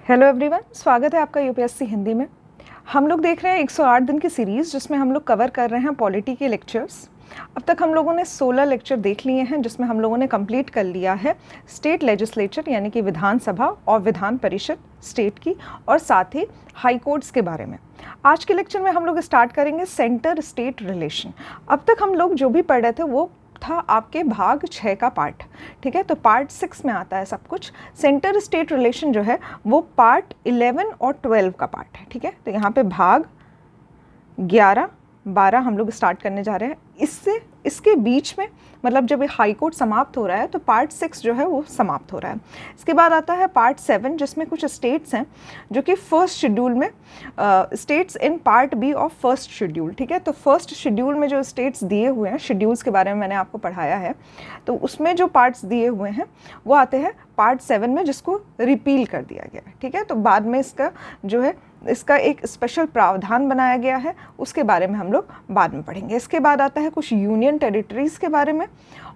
Hello everyone, स्वागत है आपका यूपीएससी हिंदी में। हम लोग देख रहे हैं 108 दिन की सीरीज़ जिसमें हम लोग कवर कर रहे हैं पॉलिटी के लेक्चर्स। अब तक हम लोगों ने 16 लेक्चर देख लिए हैं जिसमें हम लोगों ने कंप्लीट कर लिया है स्टेट लेजिस्लेचर यानी कि विधानसभा और विधान परिषद स्टेट की, और साथ ही हाई कोर्ट्स के बारे में। आज के लेक्चर में हम लोग स्टार्ट करेंगे सेंटर स्टेट रिलेशन। अब तक हम लोग जो भी पढ़ रहे थे वो था आपके भाग 6 का पार्ट, ठीक है। तो पार्ट 6 में आता है सब कुछ। सेंटर स्टेट रिलेशन जो है वो पार्ट 11 और 12 का पार्ट है, ठीक है। तो यहाँ पे भाग 11, 12 हम लोग स्टार्ट करने जा रहे हैं। इसके बीच में मतलब जब हाई कोर्ट समाप्त हो रहा है तो पार्ट 6 जो है वो समाप्त हो रहा है। इसके बाद आता है पार्ट 7 जिसमें कुछ स्टेट्स हैं जो कि फर्स्ट शेड्यूल में, states in part B of first schedule, ठीक है। तो फर्स्ट शेड्यूल में जो स्टेट्स दिए हुए हैं, शेड्यूल्स के बारे में मैंने आपको पढ़ाया है, तो उसमें जो पार्ट्स दिए हुए हैं वो आते हैं पार्ट 7 में, जिसको रिपील कर दिया गया है, ठीक है। तो बाद में इसका जो है इसका एक स्पेशल प्रावधान बनाया गया है, उसके बारे में हम लोग बाद में पढ़ेंगे। इसके बाद आता है कुछ यूनियन टेरिटरीज़ के बारे में,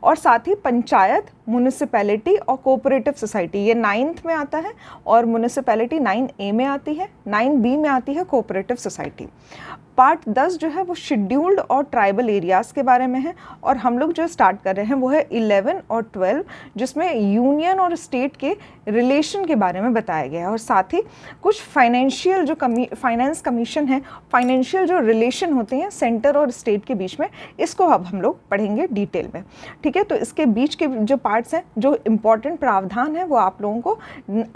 और साथ ही पंचायत, म्युनिसिपैलिटी और कोऑपरेटिव सोसाइटी, ये 9th में आता है, और म्युनिसिपैलिटी 9A में आती है, 9B में आती है कोऑपरेटिव सोसाइटी। पार्ट 10 जो है वो शेड्यूल्ड और ट्राइबल एरियाज़ के बारे में है, और हम लोग जो स्टार्ट कर रहे हैं वो है 11 और 12 जिसमें यूनियन और स्टेट के रिलेशन के बारे में बताया गया है, और साथ ही कुछ फाइनेंशियल जो फाइनेंस कमीशन है, फाइनेंशियल जो रिलेशन होते हैं सेंटर और स्टेट के बीच में, इसको अब हम लोग पढ़ेंगे डिटेल में, ठीक है। तो इसके बीच के जो पार्ट्स हैं, जो इम्पॉर्टेंट प्रावधान है, वो आप लोगों को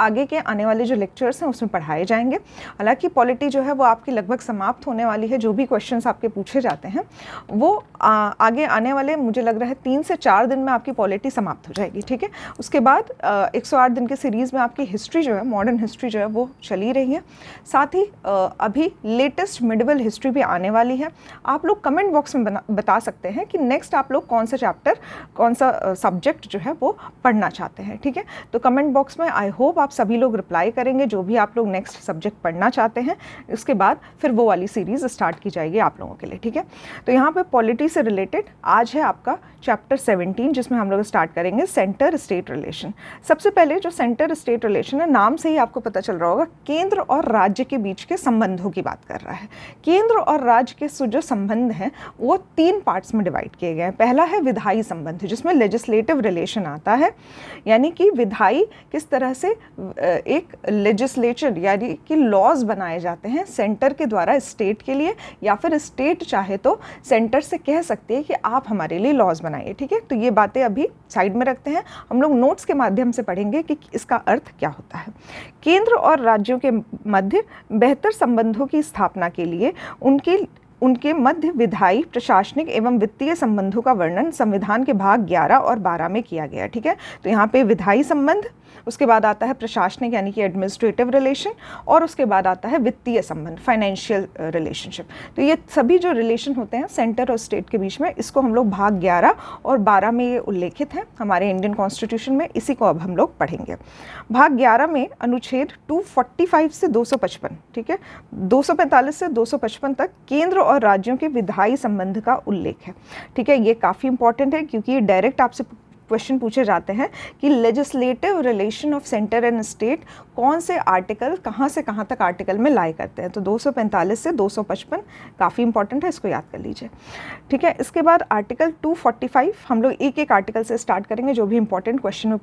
आगे के आने वाले जो लेक्चर्स हैं उसमें पढ़ाए जाएंगे। हालांकि पॉलिटी जो है वो आपकी लगभग समाप्त होने वाली है। जो भी क्वेश्चंस आपके पूछे जाते हैं वो आगे आने वाले, मुझे लग रहा है 3 से 4 दिन में आपकी पॉलिटी समाप्त हो जाएगी, ठीक है। उसके बाद 108 दिन के सीरीज़ में आपकी हिस्ट्री जो है, मॉडर्न हिस्ट्री जो है वो चली रही है। साथ ही अभी लेटेस्ट मिडिवल हिस्ट्री भी आने वाली है। आप लोग कमेंट बॉक्स में बता सकते हैं कि नेक्स्ट आप लोग कौन सा चैप्टर, कौन सा सब्जेक्ट जो है वो पढ़ना चाहते हैं, ठीक है। तो कमेंट बॉक्स में आई होप आप सभी लोग रिप्लाई करेंगे जो भी आप लोग नेक्स्ट सब्जेक्ट पढ़ना चाहते हैं। उसके बाद फिर वो वाली सीरीज़ स्टार्ट की जाएगी आप लोगों के लिए, ठीक है। तो यहाँ पे पॉलिटी से रिलेटेड आज है आपका चैप्टर 17 जिसमें हम लोग स्टार्ट करेंगे सेंटर स्टेट रिलेशन। सबसे पहले जो सेंटर स्टेट रिलेशन है, नाम से ही आपको पता चल रहा होगा, केंद्र और राज्य के बीच के संबंधों की बात कर रहा है। केंद्र और राज्य के जो संबंध हैं वो 3 पार्ट्स में डिवाइड किए गए हैं। पहला है विधायी संबंध जिसमें लेजिस्लेटिव रिलेशन आता है, यानी कि विधायी किस तरह से एक लेजिस्लेचर यानी कि लॉज बनाए जाते हैं सेंटर के द्वारा स्टेट के लिए, या फिर स्टेट चाहे तो सेंटर से कह सकती है कि आप हमारे लिए लॉज बनाइए, ठीक है। तो ये बातें अभी साइड में रखते हैं, हम लोग नोट्स के माध्यम से पढ़ेंगे कि इसका अर्थ क्या होता है। केंद्र और राज्यों के मध्य बेहतर संबंधों की स्थापना के लिए उनके मध्य विधायी, प्रशासनिक एवं वित्तीय संबंधों का वर्णन संविधान के भाग 11 और 12 में किया गया, ठीक है। तो यहाँ पे विधायी संबंध, उसके बाद आता है प्रशासनिक यानी कि एडमिनिस्ट्रेटिव रिलेशन, और उसके बाद आता है वित्तीय संबंध, फाइनेंशियल रिलेशनशिप। तो ये सभी जो रिलेशन होते हैं सेंटर और स्टेट के बीच में, इसको हम लोग भाग 11 और 12 में ये उल्लेखित है हमारे इंडियन कॉन्स्टिट्यूशन में। इसी को अब हम लोग पढ़ेंगे। भाग 11 में अनुच्छेद 245 से 255, ठीक है, 245 से 255 तक केंद्र और राज्यों के विधायी संबंध का उल्लेख है, ठीक है। ये काफ़ी इंपॉर्टेंट है क्योंकि ये डायरेक्ट आपसे क्वेश्चन पूछे जाते हैं कि legislative relation of centre and state कौन से आर्टिकल कहाँ से कहाँ तक आर्टिकल में लाई करते हैं। तो 245 से 255 काफ़ी इंपॉर्टेंट है, इसको याद कर लीजिए, ठीक है। इसके बाद आर्टिकल 245 हम लोग एक एक आर्टिकल से स्टार्ट करेंगे। जो भी इंपॉर्टेंट क्वेश्चन में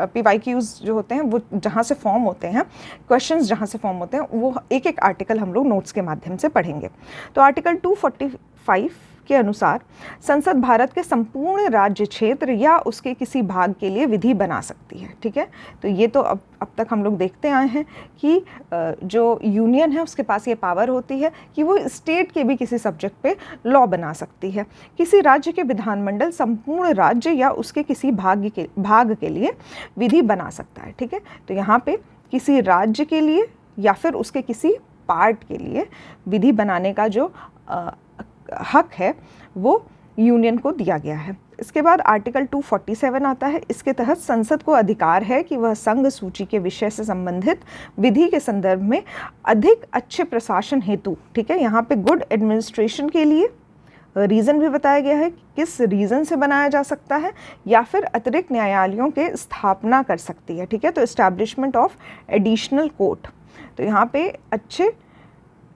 PYQs जो होते हैं वो जहाँ से फॉर्म होते हैं, क्वेश्चन जहाँ से फॉर्म होते हैं, वो एक एक आर्टिकल हम लोग नोट्स के माध्यम से पढ़ेंगे। तो आर्टिकल 245 के अनुसार संसद भारत के संपूर्ण राज्य क्षेत्र या उसके किसी भाग के लिए विधि बना सकती है, ठीक है। तो ये तो अब तक हम लोग देखते आए हैं कि जो यूनियन है उसके पास ये पावर होती है कि वो स्टेट के भी किसी सब्जेक्ट पे लॉ बना सकती है। किसी राज्य के विधानमंडल संपूर्ण राज्य या उसके किसी भाग के लिए विधि बना सकता है, ठीक है। तो यहाँ पे किसी राज्य के लिए या फिर उसके किसी पार्ट के लिए विधि बनाने का जो हक है वो यूनियन को दिया गया है। इसके बाद आर्टिकल 247 आता है। इसके तहत संसद को अधिकार है कि वह संघ सूची के विषय से संबंधित विधि के संदर्भ में अधिक अच्छे प्रशासन हेतु, ठीक है, यहाँ पे गुड एडमिनिस्ट्रेशन के लिए रीज़न भी बताया गया है कि किस रीज़न से बनाया जा सकता है, या फिर अतिरिक्त न्यायालयों के स्थापना कर सकती है, ठीक है। तो इस्टेब्लिशमेंट ऑफ एडिशनल कोर्ट, तो यहाँ पे अच्छे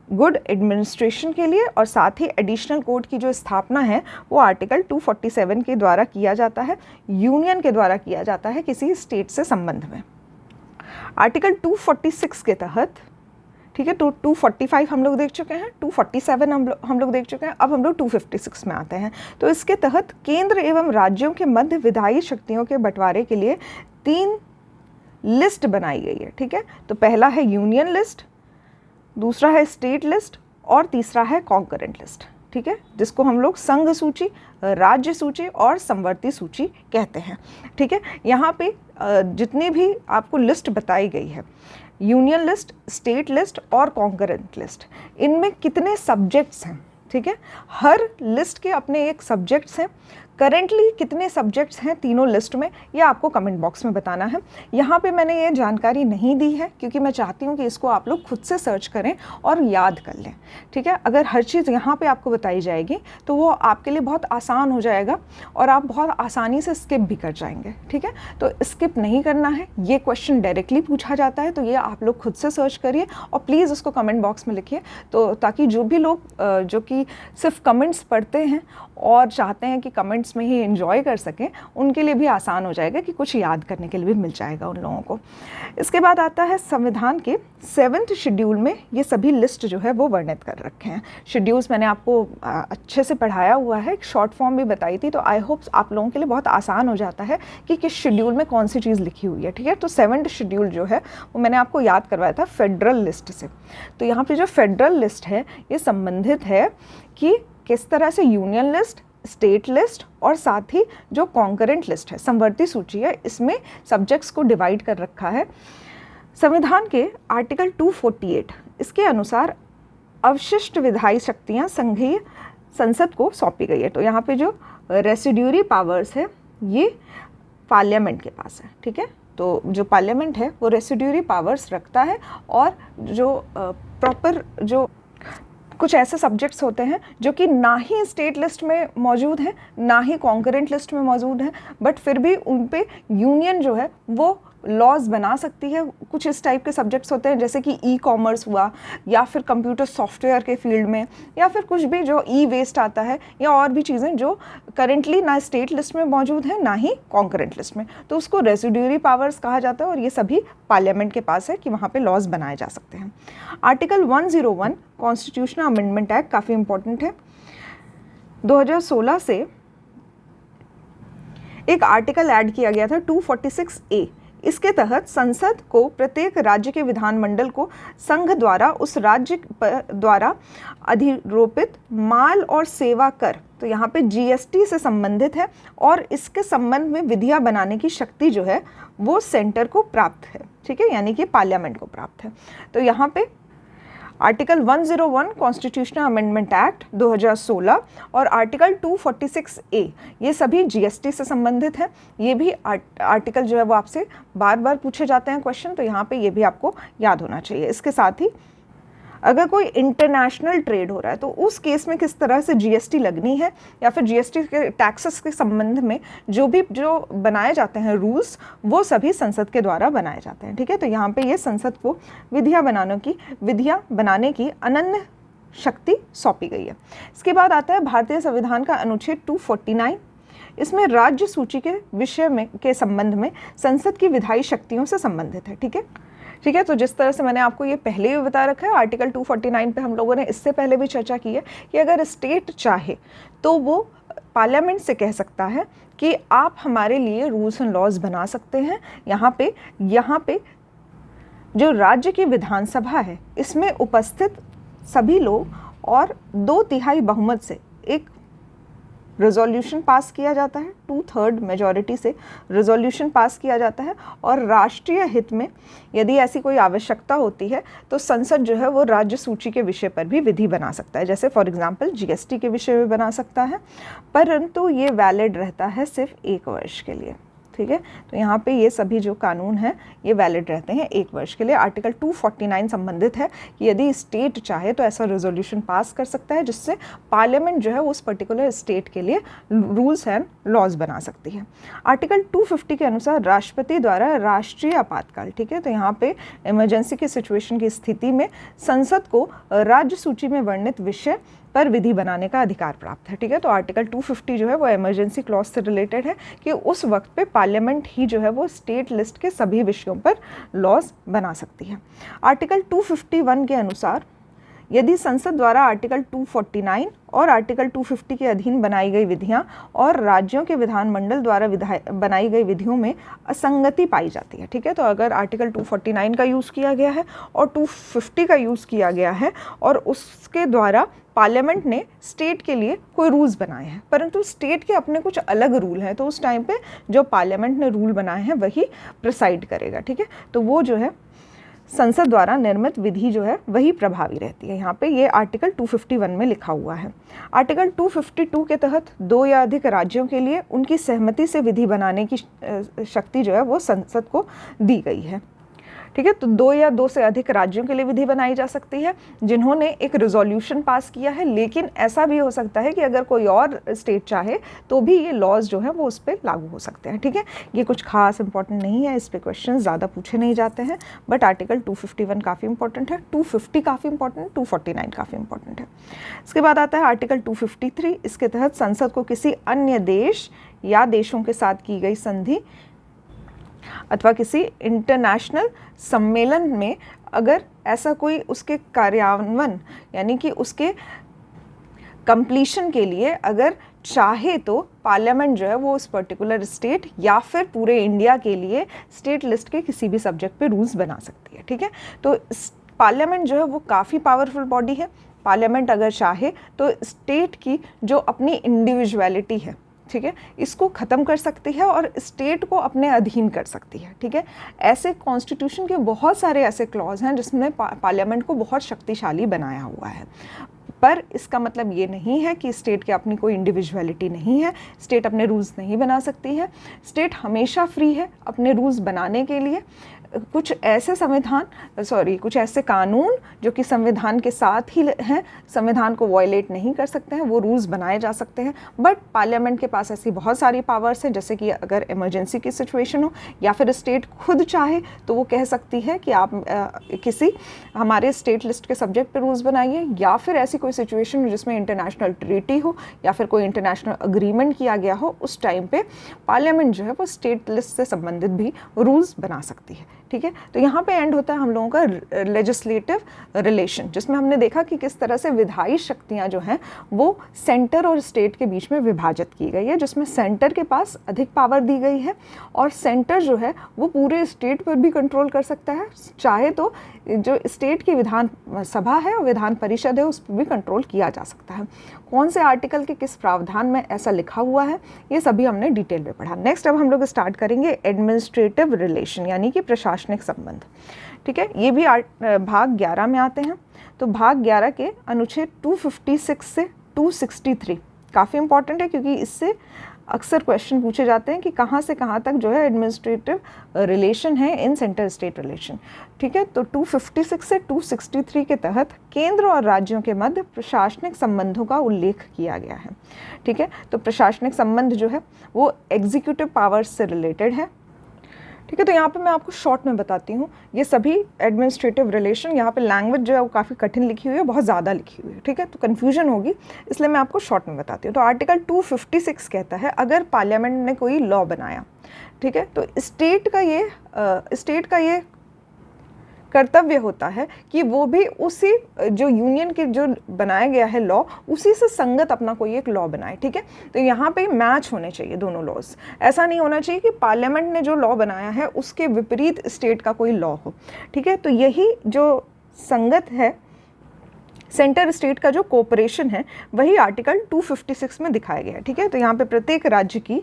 गुड एडमिनिस्ट्रेशन के लिए और साथ ही एडिशनल कोर्ट की जो स्थापना है वो आर्टिकल 247 के द्वारा किया जाता है, यूनियन के द्वारा किया जाता है किसी स्टेट से संबंध में। आर्टिकल 246 के तहत, ठीक है, तो 245 हम लोग देख चुके हैं, 247 हम लोग देख चुके हैं, अब हम लोग 256 में आते हैं। तो इसके तहत केंद्र एवं राज्यों के मध्य विधायी शक्तियों के बंटवारे के लिए 3 लिस्ट बनाई गई है, ठीक है। तो पहला है यूनियन लिस्ट, दूसरा है स्टेट लिस्ट और तीसरा है कॉन्करेंट लिस्ट, ठीक है, जिसको हम लोग संघ सूची, राज्य सूची और समवर्ती सूची कहते हैं, ठीक है। यहाँ पे जितनी भी आपको लिस्ट बताई गई है, यूनियन लिस्ट, स्टेट लिस्ट और कॉन्करेंट लिस्ट, इनमें कितने सब्जेक्ट्स हैं, ठीक है, हर लिस्ट के अपने एक सब्जेक्ट्स हैं। करेंटली कितने सब्जेक्ट्स हैं तीनों लिस्ट में, ये आपको कमेंट बॉक्स में बताना है। यहाँ पे मैंने ये जानकारी नहीं दी है क्योंकि मैं चाहती हूँ कि इसको आप लोग खुद से सर्च करें और याद कर लें, ठीक है। अगर हर चीज़ यहाँ पे आपको बताई जाएगी तो वो आपके लिए बहुत आसान हो जाएगा और आप बहुत आसानी से स्किप भी कर जाएंगे, ठीक है। तो स्किप नहीं करना है, ये क्वेश्चन डायरेक्टली पूछा जाता है, तो ये आप लोग खुद से सर्च करिए और प्लीज़ उसको कमेंट बॉक्स में लिखिए, तो ताकि जो भी लोग जो कि सिर्फ कमेंट्स पढ़ते हैं और चाहते हैं कि कमेंट्स में ही एंजॉय कर सकें, उनके लिए भी आसान हो जाएगा कि कुछ याद करने के लिए भी मिल जाएगा उन लोगों को। इसके बाद आता है संविधान के 7th शेड्यूल में ये सभी लिस्ट जो है वो वर्णित कर रखे हैं। शेड्यूल्स मैंने आपको अच्छे से पढ़ाया हुआ है, एक शॉर्ट फॉर्म भी बताई थी, तो आई होप आप लोगों के लिए बहुत आसान हो जाता है कि किस शेड्यूल में कौन सी चीज़ लिखी हुई है, ठीक है। तो 7th शेड्यूल जो है वो मैंने आपको याद करवाया था फेडरल लिस्ट से। तो यहाँ पे जो फेडरल लिस्ट है ये संबंधित है कि किस तरह से यूनियन लिस्ट, स्टेट लिस्ट और साथ ही जो कॉन्करेंट लिस्ट है, समवर्ती सूची है, इसमें सब्जेक्ट्स को डिवाइड कर रखा है। संविधान के आर्टिकल 248 इसके अनुसार अवशिष्ट विधायी शक्तियां संघीय संसद को सौंपी गई है। तो यहाँ पे जो रेसिड्यूरी पावर्स है ये पार्लियामेंट के पास है, ठीक है। तो जो पार्लियामेंट है वो रेसिड्यूरी पावर्स रखता है और जो प्रॉपर जो कुछ ऐसे सब्जेक्ट्स होते हैं जो कि ना ही स्टेट लिस्ट में मौजूद हैं ना ही कॉन्करेंट लिस्ट में मौजूद हैं, बट फिर भी उन पे यूनियन जो है वो लॉज बना सकती है। कुछ इस टाइप के सब्जेक्ट्स होते हैं जैसे कि ई कॉमर्स हुआ, या फिर कंप्यूटर सॉफ्टवेयर के फील्ड में, या फिर कुछ भी जो ई वेस्ट आता है, या और भी चीज़ें जो करेंटली ना स्टेट लिस्ट में मौजूद है ना ही कॉन्करेंट लिस्ट में, तो उसको रेसिड्यूरी पावर्स कहा जाता है और ये सभी पार्लियामेंट के पास है कि वहाँ पे लॉज बनाए जा सकते हैं। आर्टिकल 101 कॉन्स्टिट्यूशनल अमेंडमेंट एक्ट काफ़ी इंपॉर्टेंट है। 2016 से एक आर्टिकल ऐड किया गया था 246A। इसके तहत संसद को प्रत्येक राज्य के विधानमंडल को संघ द्वारा उस राज्य द्वारा अधिरोपित माल और सेवा कर, तो यहाँ पे जीएसटी से संबंधित है, और इसके संबंध में विधियाँ बनाने की शक्ति जो है वो सेंटर को प्राप्त है, ठीक है, यानी कि पार्लियामेंट को प्राप्त है। तो यहाँ पे आर्टिकल 101 कॉन्स्टिट्यूशनल अमेंडमेंट एक्ट 2016 और आर्टिकल 246A ये सभी जीएसटी से संबंधित है। ये भी आर्टिकल जो है वो आपसे बार बार पूछे जाते हैं क्वेश्चन, तो यहाँ पे ये भी आपको याद होना चाहिए। इसके साथ ही अगर कोई इंटरनेशनल ट्रेड हो रहा है तो उस केस में किस तरह से जीएसटी लगनी है, या फिर जीएसटी के टैक्सेस के संबंध में जो बनाए जाते हैं रूल्स, वो सभी संसद के द्वारा बनाए जाते हैं, ठीक है। तो यहाँ पे ये संसद को विधियाँ बनाने की अनन्य शक्ति सौंपी गई है। इसके बाद आता है भारतीय संविधान का अनुच्छेद 249। इसमें राज्य सूची के विषय में के संबंध में संसद की विधायी शक्तियों से संबंधित है, ठीक है। तो जिस तरह से मैंने आपको ये पहले भी बता रखा है, आर्टिकल 249 पे हम लोगों ने इससे पहले भी चर्चा की है कि अगर स्टेट चाहे तो वो पार्लियामेंट से कह सकता है कि आप हमारे लिए रूल्स एंड लॉज बना सकते हैं। यहाँ पे जो राज्य की विधानसभा है इसमें उपस्थित सभी लोग और 2/3 बहुमत से एक रेजोल्यूशन पास किया जाता है, 2/3 मेजॉरिटी से रेजोल्यूशन पास किया जाता है, और राष्ट्रीय हित में यदि ऐसी कोई आवश्यकता होती है तो संसद जो है वो राज्य सूची के विषय पर भी विधि बना सकता है, जैसे फॉर एग्जांपल जीएसटी के विषय में बना सकता है, परंतु ये वैलिड रहता है सिर्फ 1 वर्ष के लिए, ठीक है। तो यहाँ पे ये सभी जो कानून हैं ये वैलिड रहते हैं 1 वर्ष के लिए। आर्टिकल 249 संबंधित है कि यदि स्टेट चाहे तो ऐसा रेजोल्यूशन पास कर सकता है जिससे पार्लियामेंट जो है उस पर्टिकुलर स्टेट के लिए रूल्स एंड लॉज बना सकती है। आर्टिकल 250 के अनुसार राष्ट्रपति द्वारा राष्ट्रीय आपातकाल, ठीक है, तो यहाँ पे इमरजेंसी की सिचुएशन की स्थिति में संसद को राज्य सूची में वर्णित विषय पर विधि बनाने का अधिकार प्राप्त है, ठीक है। तो आर्टिकल 250 जो है वो इमरजेंसी क्लॉज से रिलेटेड है कि उस वक्त पे पार्लियामेंट ही जो है वो स्टेट लिस्ट के सभी विषयों पर लॉज बना सकती है। आर्टिकल 251 के अनुसार यदि संसद द्वारा आर्टिकल 249 और आर्टिकल 250 के अधीन बनाई गई विधियां और राज्यों के विधानमंडल द्वारा बनाई गई विधियों में असंगति पाई जाती है, ठीक है। तो अगर आर्टिकल 249 का यूज़ किया गया है और 250 का यूज़ किया गया है और उसके द्वारा पार्लियामेंट ने स्टेट के लिए कोई रूल्स बनाए हैं परंतु स्टेट के अपने कुछ अलग रूल हैं, तो उस टाइम पे जो पार्लियामेंट ने रूल बनाए हैं वही प्रिसाइड करेगा, ठीक है। तो वो जो है संसद द्वारा निर्मित विधि जो है वही प्रभावी रहती है। यहाँ पे ये आर्टिकल 251 में लिखा हुआ है। आर्टिकल 252 के तहत 2 या अधिक राज्यों के लिए उनकी सहमति से विधि बनाने की शक्ति जो है वो संसद को दी गई है, ठीक है। तो 2 या 2 से अधिक राज्यों के लिए विधि बनाई जा सकती है जिन्होंने एक रिजोल्यूशन पास किया है, लेकिन ऐसा भी हो सकता है कि अगर कोई और स्टेट चाहे तो भी ये लॉज जो है वो उस पर लागू हो सकते हैं, ठीक है। ये कुछ खास इंपॉर्टेंट नहीं है, इस पर क्वेश्चन ज़्यादा पूछे नहीं जाते हैं, बट आर्टिकल 251 काफ़ी इंपॉर्टेंट है, 250 काफ़ी इंपॉर्टेंट है, 249 काफ़ी इंपॉर्टेंट है। इसके बाद आता है आर्टिकल 253। इसके तहत संसद को किसी अन्य देश या देशों के साथ की गई संधि अथवा किसी इंटरनेशनल सम्मेलन में अगर ऐसा कोई उसके कार्यान्वयन यानी कि उसके कंप्लीशन के लिए अगर चाहे तो पार्लियामेंट जो है वो उस पर्टिकुलर स्टेट या फिर पूरे इंडिया के लिए स्टेट लिस्ट के किसी भी सब्जेक्ट पे रूल्स बना सकती है, ठीक है। तो पार्लियामेंट जो है वो काफ़ी पावरफुल बॉडी है। पार्लियामेंट अगर चाहे तो स्टेट की जो अपनी इंडिविजुअलिटी है, ठीक है, इसको ख़त्म कर सकती है और स्टेट को अपने अधीन कर सकती है, ठीक है। ऐसे कॉन्स्टिट्यूशन के बहुत सारे ऐसे क्लॉज हैं जिसमें पार्लियामेंट को बहुत शक्तिशाली बनाया हुआ है, पर इसका मतलब ये नहीं है कि स्टेट की अपनी कोई इंडिविजुअलिटी नहीं है, स्टेट अपने रूल्स नहीं बना सकती है। स्टेट हमेशा फ्री है अपने रूल्स बनाने के लिए। कुछ ऐसे कानून जो कि संविधान के साथ ही हैं, संविधान को वायलेट नहीं कर सकते हैं, वो रूल्स बनाए जा सकते हैं। बट पार्लियामेंट के पास ऐसी बहुत सारी पावर्स हैं, जैसे कि अगर इमरजेंसी की सिचुएशन हो या फिर स्टेट खुद चाहे तो वो कह सकती है कि आप किसी हमारे स्टेट लिस्ट के सब्जेक्ट पे रूल्स बनाइए, या फिर ऐसी कोई सिचुएशन हो जिसमें इंटरनेशनल ट्रीटी हो या फिर कोई इंटरनेशनल अग्रीमेंट किया गया हो, उस टाइम पे पार्लियामेंट जो है वो स्टेट लिस्ट से संबंधित भी रूल्स बना सकती है, ठीक है। तो यहाँ पे एंड होता है हम लोगों का लेजिस्लेटिव रिलेशन, जिसमें हमने देखा कि किस तरह से विधायी शक्तियाँ जो हैं वो सेंटर और स्टेट के बीच में विभाजित की गई है, जिसमें सेंटर के पास अधिक पावर दी गई है और सेंटर जो है वो पूरे स्टेट पर भी कंट्रोल कर सकता है, चाहे तो जो स्टेट की विधान सभा है और विधान परिषद है उस पर भी कंट्रोल किया जा सकता है। कौन से आर्टिकल के किस प्रावधान में ऐसा लिखा हुआ है ये सभी हमने डिटेल में पढ़ा। नेक्स्ट अब हम लोग स्टार्ट करेंगे एडमिनिस्ट्रेटिव रिलेशन यानी कि प्रशासनिक संबंध, ठीक है। ये भी भाग 11 में आते हैं। तो भाग 11 के अनुच्छेद 256 से 263 काफ़ी इंपॉर्टेंट है, क्योंकि इससे अक्सर क्वेश्चन पूछे जाते हैं कि कहाँ से कहाँ तक जो है एडमिनिस्ट्रेटिव रिलेशन है इन सेंटर स्टेट रिलेशन, ठीक है। तो 256 से 263 के तहत केंद्र और राज्यों के मध्य प्रशासनिक संबंधों का उल्लेख किया गया है, ठीक है। तो प्रशासनिक संबंध जो है वो एग्जीक्यूटिव पावर्स से रिलेटेड है, ठीक है। तो यहाँ पे मैं आपको शॉर्ट में बताती हूँ, ये सभी एडमिनिस्ट्रेटिव रिलेशन, यहाँ पे लैंग्वेज जो है वो काफ़ी कठिन लिखी हुई है, बहुत ज़्यादा लिखी हुई है, ठीक है। तो कन्फ्यूजन होगी, इसलिए मैं आपको शॉर्ट में बताती हूँ। तो आर्टिकल 256 कहता है अगर पार्लियामेंट ने कोई लॉ बनाया, ठीक है, तो स्टेट का ये कर्तव्य होता है कि वो भी उसी जो यूनियन के जो बनाया गया है लॉ उसी से संगत अपना कोई एक लॉ बनाए, ठीक है। तो यहाँ पे मैच होने चाहिए दोनों लॉज, ऐसा नहीं होना चाहिए कि पार्लियामेंट ने जो लॉ बनाया है उसके विपरीत स्टेट का कोई लॉ हो, ठीक है। तो यही जो संगत है सेंटर स्टेट का जो कोऑपरेशन है वही आर्टिकल 256 में दिखाया गया है, ठीक है। तो यहाँ पे प्रत्येक राज्य की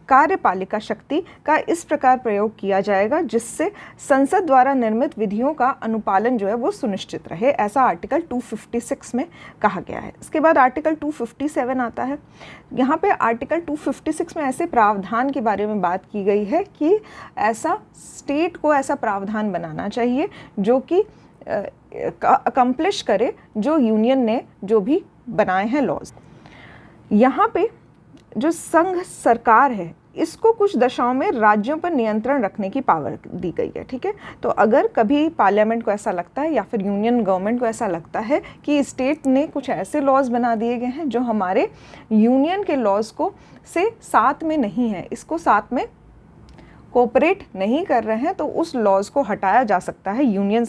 कार्यपालिका शक्ति का इस प्रकार प्रयोग किया जाएगा जिससे संसद द्वारा निर्मित विधियों का अनुपालन जो है वो सुनिश्चित रहे, ऐसा आर्टिकल 256 में कहा गया है। इसके बाद आर्टिकल 257 आता है। यहाँ पे आर्टिकल 256 में ऐसे प्रावधान के बारे में बात की गई है कि ऐसा स्टेट को ऐसा प्रावधान बनाना चाहिए जो कि अकम्प्लिश करे जो यूनियन ने जो भी बनाए हैं लॉज। यहाँ पे जो संघ सरकार है इसको कुछ दशाओं में राज्यों पर नियंत्रण रखने की पावर दी गई है, ठीक है। तो अगर कभी पार्लियामेंट को ऐसा लगता है या फिर यूनियन गवर्नमेंट को ऐसा लगता है कि स्टेट ने कुछ ऐसे लॉज बना दिए गए हैं जो हमारे यूनियन के लॉज को से साथ में नहीं है, इसको साथ में कोऑपरेट नहीं कर रहे हैं, तो उस लॉज को हटाया जा सकता है यूनियन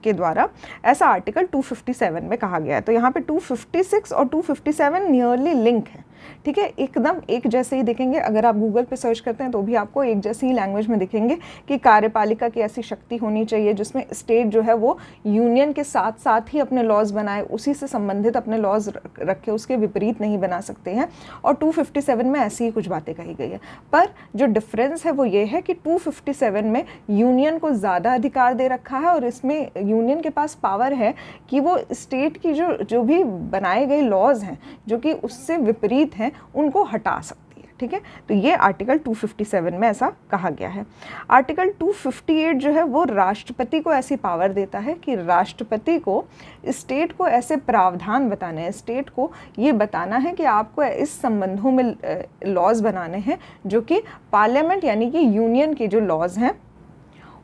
के द्वारा, ऐसा आर्टिकल 257 में कहा गया है। तो यहाँ पे 256 और 257 नियरली लिंक है, ठीक है, एकदम एक जैसे ही दिखेंगे। अगर आप गूगल पे सर्च करते हैं तो भी आपको एक जैसी ही लैंग्वेज में दिखेंगे कि कार्यपालिका की ऐसी शक्ति होनी चाहिए जिसमें स्टेट जो है वो यूनियन के साथ साथ ही अपने लॉज बनाए, उसी से संबंधित अपने लॉज रखे, उसके विपरीत नहीं बना सकते हैं। और 257 में ऐसी ही कुछ बातें कही गई है, पर जो डिफरेंस है वो ये है कि 257 में यूनियन को ज़्यादा अधिकार दे रखा है और इसमें यूनियन के पास पावर है कि वो स्टेट की जो भी बनाए गए लॉज हैं जो कि उससे विपरीत हैं उनको हटा सकती है, ठीक है। तो ये आर्टिकल 257 में ऐसा कहा गया है। आर्टिकल 258 जो है वो राष्ट्रपति को ऐसी पावर देता है कि राष्ट्रपति को स्टेट को ऐसे प्रावधान बताने हैं, स्टेट को ये बताना है कि आपको इस संबंधों में लॉज बनाने हैं जो कि पार्लियामेंट यानी कि यूनियन के जो लॉज हैं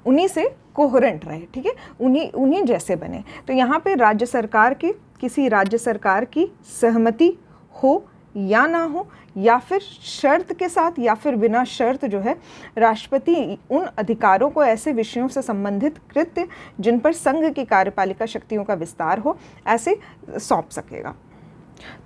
उन्हीं से कोहेरेंट रहे, ठीक है, उन्हीं जैसे बने। तो यहाँ पे राज्य सरकार की किसी राज्य सरकार की सहमति हो या ना हो, या फिर शर्त के साथ या फिर बिना शर्त जो है राष्ट्रपति उन अधिकारों को ऐसे विषयों से संबंधित कृत्य जिन पर संघ की कार्यपालिका शक्तियों का विस्तार हो ऐसे सौंप सकेगा।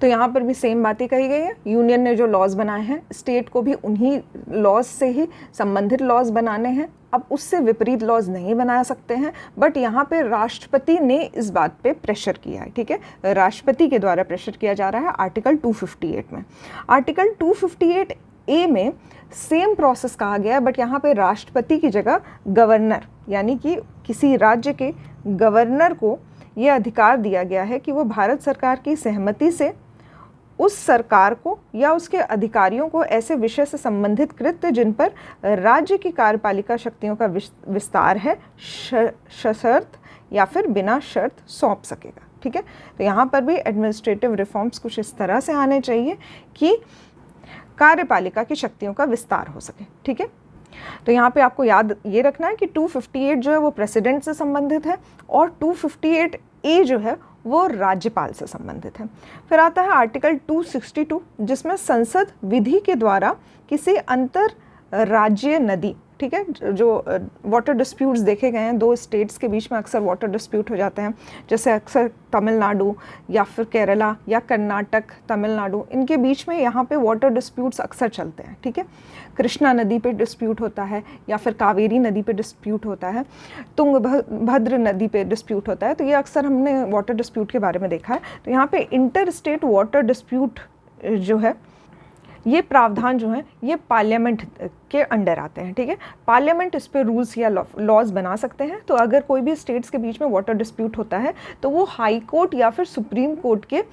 तो यहाँ पर भी सेम बातें कही गई है। यूनियन ने जो लॉज बनाए हैं स्टेट को भी उन्हीं लॉज से ही संबंधित लॉज बनाने हैं, अब उससे विपरीत लॉज नहीं बना सकते हैं। बट यहाँ पे राष्ट्रपति ने इस बात पे प्रेशर किया है, ठीक है, राष्ट्रपति के द्वारा प्रेशर किया जा रहा है आर्टिकल 258 में। आर्टिकल 258A में सेम प्रोसेस कहा गया है, बट यहाँ पे राष्ट्रपति की जगह गवर्नर यानी कि किसी राज्य के गवर्नर को ये अधिकार दिया गया है कि वो भारत सरकार की सहमति से उस सरकार को या उसके अधिकारियों को ऐसे विषय से संबंधित कृत्य जिन पर राज्य की कार्यपालिका शक्तियों का विस्तार है सशर्त या फिर बिना शर्त सौंप सकेगा, ठीक है। तो यहाँ पर भी एडमिनिस्ट्रेटिव रिफॉर्म्स कुछ इस तरह से आने चाहिए कि कार्यपालिका की शक्तियों का विस्तार हो सके, ठीक है। तो यहाँ पे आपको याद ये रखना है कि 258 जो है वो प्रेसिडेंट से संबंधित है और 258A जो है वो राज्यपाल से संबंधित है। फिर आता है आर्टिकल 262 जिसमें संसद विधि के द्वारा किसी अंतर राज्य नदी, ठीक है, जो वाटर डिस्प्यूट्स देखे गए हैं, दो स्टेट्स के बीच में अक्सर वाटर डिस्प्यूट हो जाते हैं, जैसे अक्सर तमिलनाडु या फिर केरला या कर्नाटक तमिलनाडु, इनके बीच में यहाँ पे वाटर डिस्प्यूट्स अक्सर चलते हैं, ठीक है। कृष्णा नदी पे डिस्प्यूट होता है या फिर कावेरी नदी पे डिस्प्यूट होता है, तुंगभद्र नदी पे डिस्प्यूट होता है, तो ये अक्सर हमने वाटर डिस्प्यूट के बारे में देखा है। तो यहाँ पे इंटर स्टेट वाटर डिस्प्यूट जो है ये प्रावधान जो है ये पार्लियामेंट के अंडर आते हैं, ठीक है। पार्लियामेंट इस पे रूल्स या लॉज बना सकते हैं। तो अगर कोई भी स्टेट्स के बीच में वाटर डिस्प्यूट होता है तो वो हाई कोर्ट या फिर सुप्रीम कोर्ट के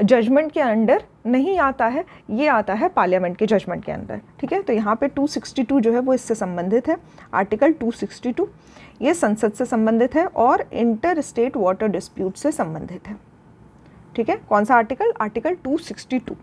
जजमेंट के अंडर नहीं आता है, ये आता है पार्लियामेंट के जजमेंट के अंदर, ठीक है। तो यहाँ पे 262 जो है वो इससे संबंधित है। आर्टिकल 262 ये संसद से संबंधित है और इंटर स्टेट वाटर डिस्प्यूट से संबंधित है, ठीक है। कौन सा आर्टिकल? आर्टिकल 262।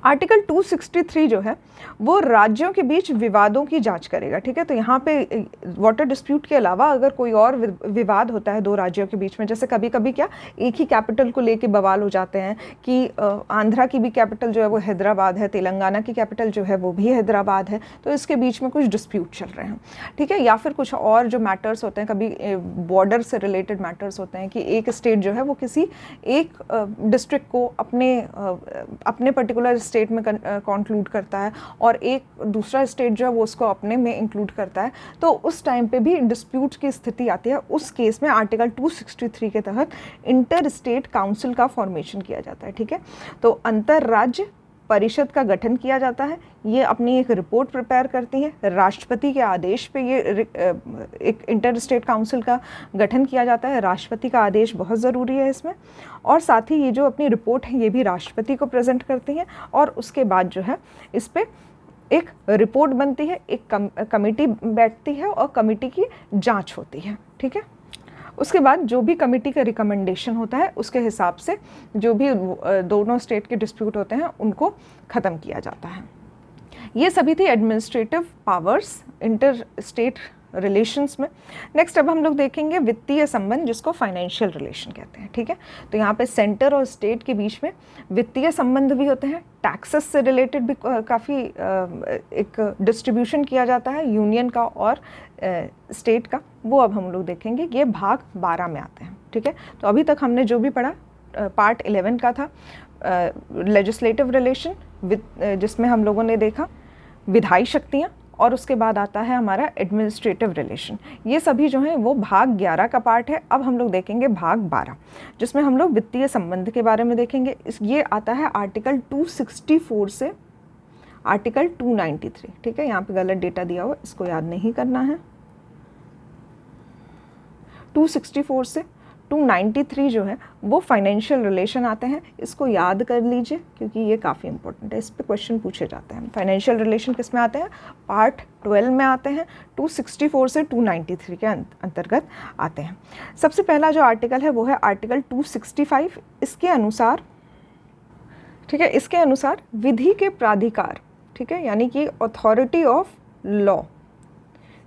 आर्टिकल 263 जो है वो राज्यों के बीच विवादों की जांच करेगा, ठीक है। तो यहाँ पे वाटर डिस्प्यूट के अलावा अगर कोई और विवाद होता है दो राज्यों के बीच में, जैसे कभी कभी क्या एक ही कैपिटल को लेके बवाल हो जाते हैं कि आंध्रा की भी कैपिटल जो है वो हैदराबाद है, तेलंगाना की कैपिटल जो है वो भी हैदराबाद है, तो इसके बीच में कुछ डिस्प्यूट चल रहे हैं, ठीक है। या फिर कुछ और जो मैटर्स होते हैं, कभी बॉर्डर से रिलेटेड मैटर्स होते हैं कि एक स्टेट जो है वो किसी एक डिस्ट्रिक्ट को अपने पर्टिकुलर स्टेट में कंक्लूड करता है और एक दूसरा स्टेट जो है वो उसको अपने में इंक्लूड करता है, तो उस टाइम पे भी डिस्प्यूट की स्थिति आती है। उस केस में आर्टिकल 263 के तहत इंटर स्टेट काउंसिल का फॉर्मेशन किया जाता है, ठीक है। तो अंतर राज्य परिषद का गठन किया जाता है, ये अपनी एक रिपोर्ट प्रिपेयर करती है, राष्ट्रपति के आदेश पे ये एक इंटर स्टेट काउंसिल का गठन किया जाता है, राष्ट्रपति का आदेश बहुत ज़रूरी है इसमें, और साथ ही ये जो अपनी रिपोर्ट है ये भी राष्ट्रपति को प्रेजेंट करती है, और उसके बाद जो है इस पर एक रिपोर्ट बनती है, एक कमेटी बैठती है और कमेटी की जांच होती है, ठीक है। उसके बाद जो भी कमेटी का रिकमेंडेशन होता है उसके हिसाब से जो भी दोनों स्टेट के डिस्प्यूट होते हैं उनको ख़त्म किया जाता है। ये सभी थी administrative powers inter state relations में। नेक्स्ट अब हम लोग देखेंगे वित्तीय संबंध, जिसको फाइनेंशियल रिलेशन कहते हैं, ठीक है। तो यहाँ पे सेंटर और स्टेट के बीच में वित्तीय संबंध भी होते हैं, टैक्सेस से रिलेटेड भी काफ़ी एक डिस्ट्रीब्यूशन किया जाता है यूनियन का और स्टेट का, वो अब हम लोग देखेंगे। ये भाग 12 में आते हैं, ठीक है। तो अभी तक हमने जो भी पढ़ा पार्ट 11 का था लेजिस्लेटिव रिलेशन, जिसमें हम लोगों ने देखा विधायी शक्तियाँ, और उसके बाद आता है हमारा एडमिनिस्ट्रेटिव रिलेशन। ये सभी जो हैं वो भाग 11 का पार्ट है। अब हम लोग देखेंगे भाग 12, जिसमें हम लोग वित्तीय संबंध के बारे में देखेंगे। ये आता है आर्टिकल 264 से आर्टिकल 293, ठीक है। यहाँ पे गलत डेटा दिया हुआ, इसको याद नहीं करना है। 264 से 293 जो है वो फाइनेंशियल रिलेशन आते हैं, इसको याद कर लीजिए क्योंकि ये काफ़ी इंपॉर्टेंट है, इस पे क्वेश्चन पूछे जाते हैं। फाइनेंशियल रिलेशन किस में आते हैं? पार्ट 12 में आते हैं, 264 से 293 के अंतर्गत आते हैं। सबसे पहला जो आर्टिकल है वो है आर्टिकल 265। इसके अनुसार, ठीक है, इसके अनुसार विधि के प्राधिकार, ठीक है, यानी कि अथॉरिटी ऑफ लॉ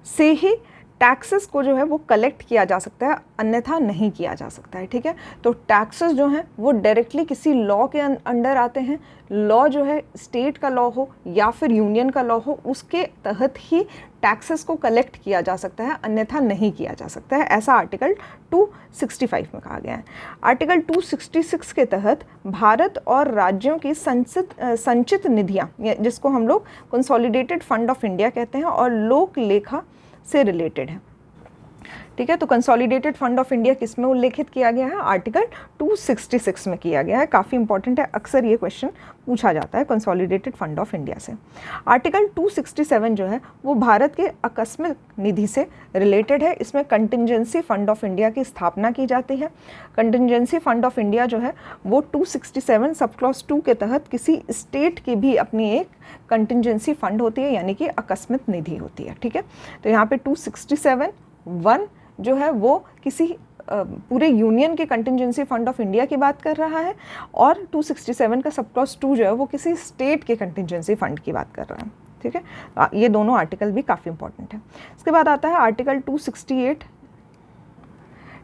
से ही टैक्सेस को जो है वो कलेक्ट किया जा सकता है, अन्यथा नहीं किया जा सकता है, ठीक है। तो टैक्सेस जो हैं वो डायरेक्टली किसी लॉ के अंडर आते हैं। लॉ जो है स्टेट का लॉ हो या फिर यूनियन का लॉ हो, उसके तहत ही टैक्सेस को कलेक्ट किया जा सकता है, अन्यथा नहीं किया जा सकता है। ऐसा आर्टिकल 265 में कहा गया है। आर्टिकल 266 के तहत भारत और राज्यों की संचित निधियाँ, जिसको हम लोग कंसोलिडेटेड फंड ऑफ इंडिया कहते हैं, और लोक लेखा से रिलेटेड है, ठीक है। तो कंसोलिडेटेड फंड ऑफ इंडिया किस में उल्लेखित किया गया है? आर्टिकल 266 में किया गया है। काफ़ी इंपॉर्टेंट है, अक्सर ये क्वेश्चन पूछा जाता है कंसोलिडेटेड फंड ऑफ इंडिया से। आर्टिकल 267 जो है वो भारत के आकस्मिक निधि से रिलेटेड है। इसमें कंटिजेंसी फंड ऑफ इंडिया की स्थापना की जाती है। कंटिजेंसी फंड ऑफ इंडिया जो है वो 267 सब क्लॉज 2 के तहत किसी स्टेट की भी अपनी एक कंटिजेंसी फंड होती है, यानी कि आकस्मिक निधि होती है, ठीक है। तो यहाँ पे 267(1) जो है वो किसी पूरे यूनियन के कंटिजेंसी फंड ऑफ इंडिया की बात कर रहा है, और 267 का सब क्लॉज 2 जो है वो किसी स्टेट के कंटिजेंसी फंड की बात कर रहा है, ठीक है। ये दोनों आर्टिकल भी काफ़ी इंपॉर्टेंट है। इसके बाद आता है आर्टिकल 268,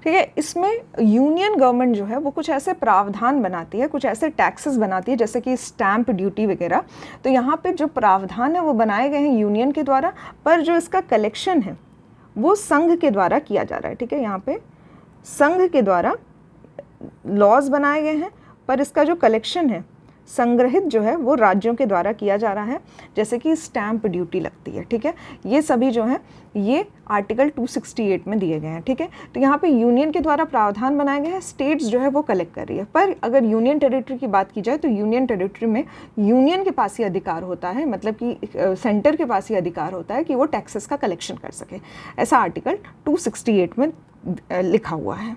ठीक है। इसमें यूनियन गवर्नमेंट जो है वो कुछ ऐसे प्रावधान बनाती है, कुछ ऐसे टैक्सेस बनाती है जैसे कि स्टैंप ड्यूटी वगैरह। तो यहाँ पे जो प्रावधान है वो बनाए गए हैं यूनियन के द्वारा, पर जो इसका कलेक्शन है वो संघ के द्वारा किया जा रहा है, ठीक है। यहाँ पे संघ के द्वारा लॉज बनाए गए हैं, पर इसका जो कलेक्शन है संग्रहित जो है वो राज्यों के द्वारा किया जा रहा है, जैसे कि स्टैंप ड्यूटी लगती है, ठीक है। ये सभी जो है ये आर्टिकल 268 में दिए गए हैं, ठीक है। तो यहाँ पे यूनियन के द्वारा प्रावधान बनाए गए हैं, स्टेट्स जो है वो कलेक्ट कर रही है। पर अगर यूनियन टेरिटरी की बात की जाए तो यूनियन टेरिटरी में यूनियन के पास ही अधिकार होता है, मतलब कि सेंटर के पास ही अधिकार होता है कि वो टैक्सेस का कलेक्शन कर सके। ऐसा आर्टिकल 268 में लिखा हुआ है।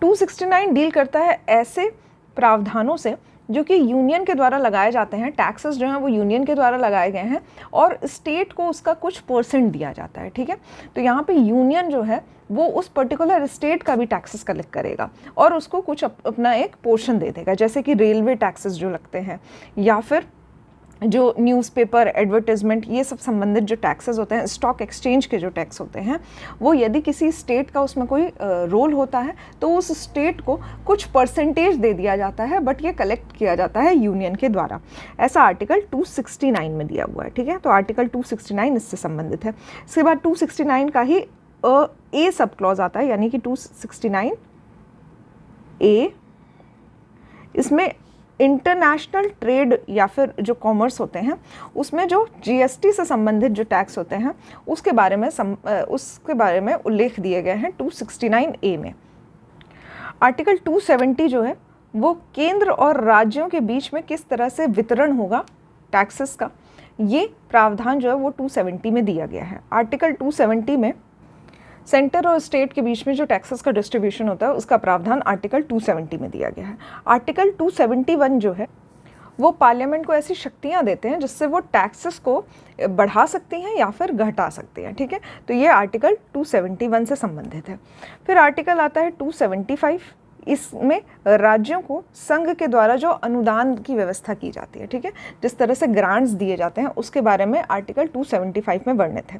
269 डील करता है ऐसे प्रावधानों से जो कि यूनियन के द्वारा लगाए जाते हैं। टैक्सेस जो हैं वो यूनियन के द्वारा लगाए गए हैं और स्टेट को उसका कुछ परसेंट दिया जाता है, ठीक है। तो यहाँ पे यूनियन जो है वो उस पर्टिकुलर स्टेट का भी टैक्सेस कलेक्ट करेगा और उसको कुछ अपना एक पोर्शन दे देगा, जैसे कि रेलवे टैक्सेस जो लगते हैं, या फिर जो न्यूज़पेपर एडवर्टाइजमेंट, ये सब संबंधित जो टैक्सेस होते हैं, स्टॉक एक्सचेंज के जो टैक्स होते हैं, वो यदि किसी स्टेट का उसमें कोई रोल होता है तो उस स्टेट को कुछ परसेंटेज दे दिया जाता है, बट ये कलेक्ट किया जाता है यूनियन के द्वारा। ऐसा आर्टिकल 269 में दिया हुआ है, ठीक है। तो आर्टिकल 269 इससे संबंधित है। इसके बाद 269 का ही ए सब क्लॉज आता है, यानी कि 269 ए, इसमें इंटरनेशनल ट्रेड या फिर जो कॉमर्स होते हैं उसमें जो जीएसटी से संबंधित जो टैक्स होते हैं उसके बारे में उल्लेख दिए गए हैं 269 ए में। आर्टिकल 270 जो है वो केंद्र और राज्यों के बीच में किस तरह से वितरण होगा टैक्सेस का, ये प्रावधान जो है वो 270 में दिया गया है। आर्टिकल 270 में सेंटर और स्टेट के बीच में जो टैक्सेस का डिस्ट्रीब्यूशन होता है उसका प्रावधान आर्टिकल 270 में दिया गया है। आर्टिकल 271 जो है वो पार्लियामेंट को ऐसी शक्तियां देते हैं जिससे वो टैक्सेस को बढ़ा सकती हैं या फिर घटा सकती हैं, ठीक है। तो ये आर्टिकल 271 से संबंधित है। फिर आर्टिकल आता है 275, इसमें राज्यों को संघ के द्वारा जो अनुदान की व्यवस्था की जाती है, ठीक है, जिस तरह से ग्रांट्स दिए जाते हैं उसके बारे में आर्टिकल 275 में वर्णित है।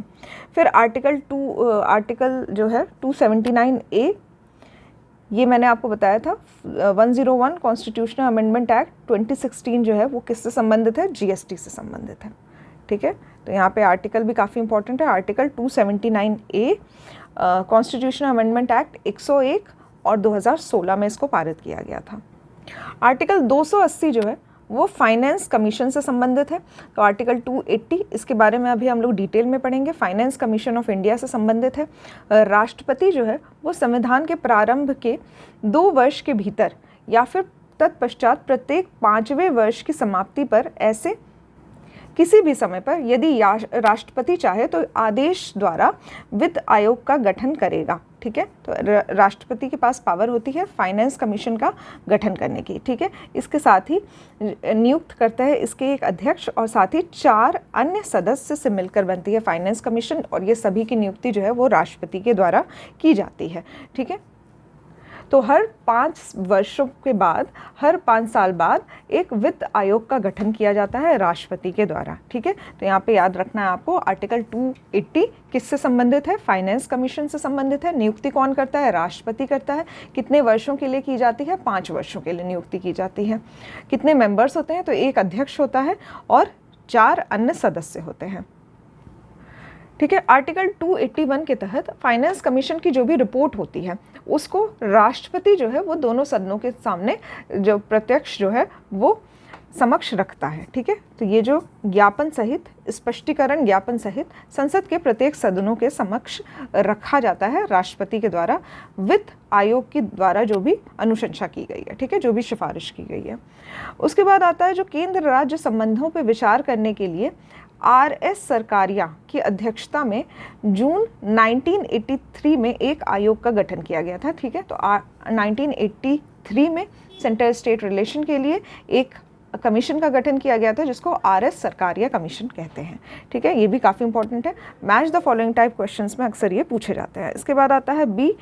फिर आर्टिकल जो है 279A, ये मैंने आपको बताया था 101 कॉन्स्टिट्यूशनल अमेंडमेंट एक्ट 2016 जो है वो किससे संबंधित है, जीएसटी से संबंधित है, ठीक है। तो यहाँ पे आर्टिकल भी काफ़ी इंपॉर्टेंट है। Article 279A constitutional amendment act 101 और 2016 में इसको पारित किया गया था। आर्टिकल 280 जो है वो फाइनेंस कमीशन से संबंधित है। तो आर्टिकल 280 इसके बारे में अभी हम लोग डिटेल में पढ़ेंगे। फाइनेंस कमीशन ऑफ इंडिया से संबंधित है। राष्ट्रपति जो है वो संविधान के प्रारंभ के 2 वर्ष के भीतर या फिर तत्पश्चात प्रत्येक 5वें वर्ष की समाप्ति पर ऐसे किसी भी समय पर यदि राष्ट्रपति चाहे तो आदेश द्वारा वित्त आयोग का गठन करेगा, ठीक है। तो राष्ट्रपति के पास पावर होती है फाइनेंस कमीशन का गठन करने की, ठीक है। इसके साथ ही नियुक्त करता है इसके एक अध्यक्ष और साथ ही 4 अन्य सदस्य से मिलकर बनती है फाइनेंस कमीशन, और ये सभी की नियुक्ति जो है वो राष्ट्रपति के द्वारा की जाती है, ठीक है। तो हर 5 वर्षों के बाद, हर 5 साल बाद एक वित्त आयोग का गठन किया जाता है राष्ट्रपति के द्वारा, ठीक है। तो यहाँ पे याद रखना है आपको, आर्टिकल 280 किससे संबंधित है, फाइनेंस कमीशन से संबंधित है। नियुक्ति कौन करता है, राष्ट्रपति करता है। कितने वर्षों के लिए की जाती है, 5 वर्षों के लिए नियुक्ति की जाती है। कितने मेंबर्स होते हैं, तो एक अध्यक्ष होता है और 4 अन्य सदस्य होते हैं, ठीक है। आर्टिकल 281 के तहत फाइनेंस कमीशन की जो भी रिपोर्ट होती है उसको राष्ट्रपति जो है वो दोनों सदनों के सामने जो प्रत्यक्ष जो है वो समक्ष रखता है, ठीक है। तो ये जो ज्ञापन सहित, स्पष्टीकरण ज्ञापन सहित संसद के प्रत्येक सदनों के समक्ष रखा जाता है राष्ट्रपति के द्वारा वित्त आयोग के द्वारा जो भी अनुशंसा की गई है, ठीक है, जो भी सिफारिश की गई है। उसके बाद आता है जो केंद्र राज्य संबंधों पर विचार करने के लिए RS सरकारिया की अध्यक्षता में जून 1983 में एक आयोग का गठन किया गया था, ठीक है। तो 1983 में सेंटर स्टेट रिलेशन के लिए एक कमीशन का गठन किया गया था जिसको RS सरकारिया कमीशन कहते हैं, ठीक है। ये भी काफ़ी इंपॉर्टेंट है। Match the following type questions में अक्सर ये पूछे जाते हैं। इसके बाद आता है B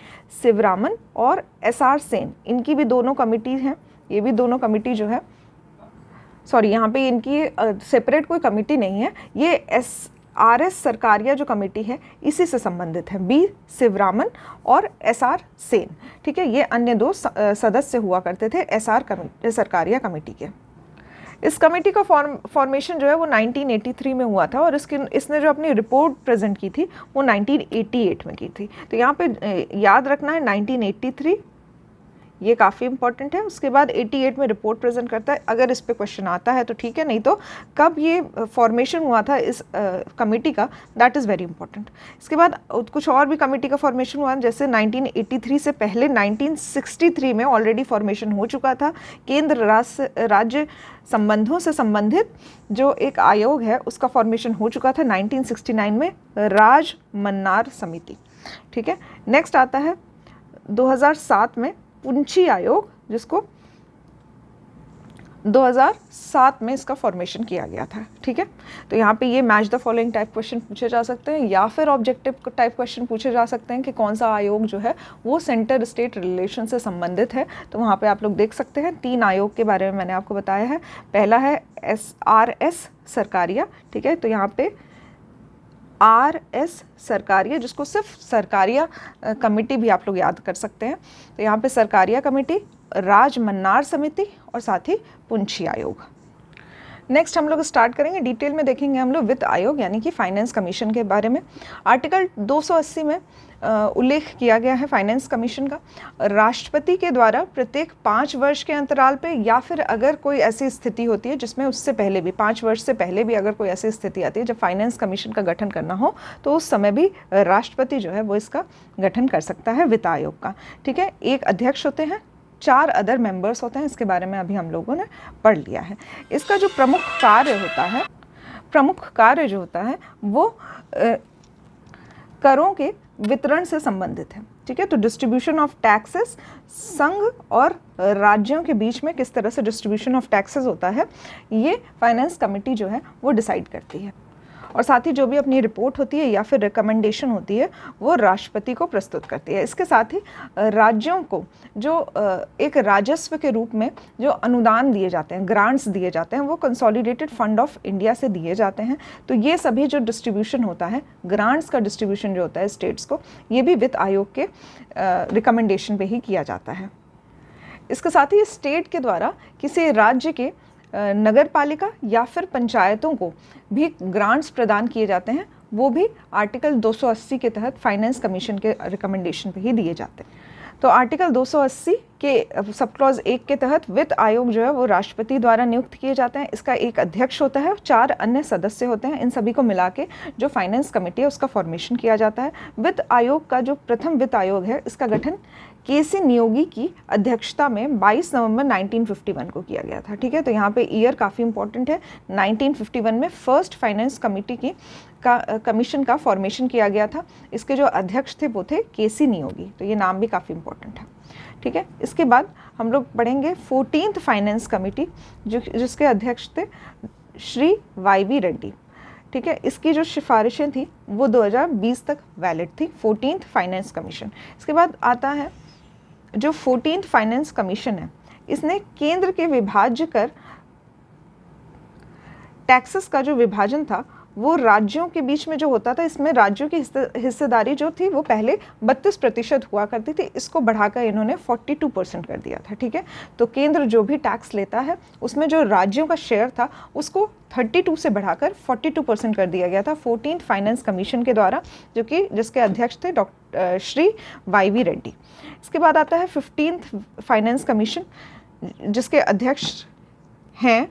शिवरामन और SR सेन, इनकी भी दोनों कमिटी हैं। ये भी दोनों कमिटी जो है, सॉरी यहाँ पे इनकी सेपरेट कोई कमेटी नहीं है, ये RS सरकारिया जो कमेटी है इसी से संबंधित है, B शिवरामन और SR सेन, ठीक है। ये अन्य 2 सदस्य हुआ करते थे SR सरकारिया कमेटी के। इस कमेटी का फॉर्मेशन जो है वो 1983 में हुआ था और इसने जो अपनी रिपोर्ट प्रेजेंट की थी वो 1988 में की थी। तो यहाँ पे याद रखना है 1983, ये काफ़ी इंपॉर्टेंट है। उसके बाद 88 में रिपोर्ट प्रेजेंट करता है। अगर इस पे क्वेश्चन आता है तो ठीक है, नहीं तो कब ये फॉर्मेशन हुआ था इस कमेटी का, दैट इज़ वेरी इंपॉर्टेंट। इसके बाद कुछ और भी कमेटी का फॉर्मेशन हुआ, जैसे 1983 से पहले 1963 में ऑलरेडी फॉर्मेशन हो चुका था। केंद्र राज्य संबंधों से संबंधित जो एक आयोग है उसका फॉर्मेशन हो चुका था 1969 में, राज मन्नार समिति, ठीक है। नेक्स्ट आता है 2007 में पुंछी आयोग, जिसको 2007 में इसका फॉर्मेशन किया गया था, ठीक है। तो यहाँ पे ये match the following type question पूछे जा सकते हैं या फिर ऑब्जेक्टिव टाइप क्वेश्चन पूछे जा सकते हैं कि कौन सा आयोग जो है वो सेंटर स्टेट रिलेशन से संबंधित है। तो वहाँ पे आप लोग देख सकते हैं 3 आयोग के बारे में मैंने आपको बताया है। पहला है RS सरकारिया, ठीक है। तो यहाँ पे RS सरकारिया, जिसको सिर्फ सरकारिया कमेटी भी आप लोग याद कर सकते हैं। तो यहाँ पे सरकारिया कमेटी, राज मन्नार समिति और साथ ही पुंछी आयोग। नेक्स्ट हम लोग स्टार्ट करेंगे, डिटेल में देखेंगे हम लोग वित्त आयोग यानी कि फाइनेंस कमीशन के बारे में। आर्टिकल 280 में उल्लेख किया गया है फाइनेंस कमीशन का। राष्ट्रपति के द्वारा प्रत्येक 5 वर्ष के अंतराल पे या फिर अगर कोई ऐसी स्थिति होती है जिसमें उससे पहले भी 5 वर्ष से पहले भी अगर कोई ऐसी स्थिति आती है जब फाइनेंस कमीशन का गठन करना हो तो उस समय भी राष्ट्रपति जो है वो इसका गठन कर सकता है वित्त आयोग का, ठीक है। एक अध्यक्ष होते हैं, 4 अदर मेंबर्स होते हैं, इसके बारे में अभी हम लोगों ने पढ़ लिया है। इसका जो प्रमुख कार्य जो होता है वो करों के वितरण से संबंधित है, ठीक है। तो डिस्ट्रीब्यूशन ऑफ टैक्सेस, संघ और राज्यों के बीच में किस तरह से डिस्ट्रीब्यूशन ऑफ टैक्सेस होता है, ये फाइनेंस कमेटी जो है वो डिसाइड करती है। और साथ ही जो भी अपनी रिपोर्ट होती है या फिर रिकमेंडेशन होती है वो राष्ट्रपति को प्रस्तुत करती है। इसके साथ ही राज्यों को जो एक राजस्व के रूप में जो अनुदान दिए जाते हैं, ग्रांट्स दिए जाते हैं, वो कंसोलिडेटेड फंड ऑफ इंडिया से दिए जाते हैं। तो ये सभी जो डिस्ट्रीब्यूशन होता है, ग्रांट्स का डिस्ट्रीब्यूशन जो होता है स्टेट्स को, ये भी वित्त आयोग के रिकमेंडेशन पे ही किया जाता है। इसके साथ ही स्टेट के द्वारा किसी राज्य के नगर पालिका या फिर पंचायतों को भी ग्रांट्स प्रदान किए जाते हैं, वो भी आर्टिकल 280 के तहत फाइनेंस कमीशन के रिकमेंडेशन पे ही दिए जाते हैं। तो आर्टिकल 280 के सब क्लॉज 1 के तहत वित्त आयोग जो है वो राष्ट्रपति द्वारा नियुक्त किए जाते हैं। इसका एक अध्यक्ष होता है, 4 अन्य सदस्य होते हैं। इन सभी को मिला के जो फाइनेंस कमेटी है उसका फॉर्मेशन किया जाता है। वित्त आयोग का जो प्रथम वित्त आयोग है, इसका गठन केसी नियोगी की अध्यक्षता में 22 नवंबर 1951 को किया गया था, ठीक है। तो यहाँ पे ईयर काफ़ी इंपॉर्टेंट है। 1951 में फर्स्ट फाइनेंस कमेटी कमीशन का फॉर्मेशन किया गया था। इसके जो अध्यक्ष थे वो थे केसी नियोगी, तो ये नाम भी काफ़ी इंपॉर्टेंट है, ठीक है। इसके बाद हम लोग पढ़ेंगे 14th फाइनेंस कमेटी, जिसके अध्यक्ष थे श्री YV रेड्डी, ठीक है। इसकी जो सिफारिशें थी वो 2020 तक वैलिड थी, 14th फाइनेंस कमीशन। इसके बाद आता है जो 14th फाइनेंस कमीशन है, इसने केंद्र के विभाज्य कर टैक्सेस का जो विभाजन था वो राज्यों के बीच में जो होता था, इसमें राज्यों की हिस्सेदारी जो थी वो पहले 32% हुआ करती थी, इसको बढ़ाकर इन्होंने 42% कर दिया था, ठीक है। तो केंद्र जो भी टैक्स लेता है उसमें जो राज्यों का शेयर था उसको 32 से बढ़ाकर 42% कर दिया गया था 14th फाइनेंस कमीशन के द्वारा, जिसके अध्यक्ष थे श्री YV रेड्डी। इसके बाद आता है 15th फाइनेंस कमीशन, जिसके अध्यक्ष हैं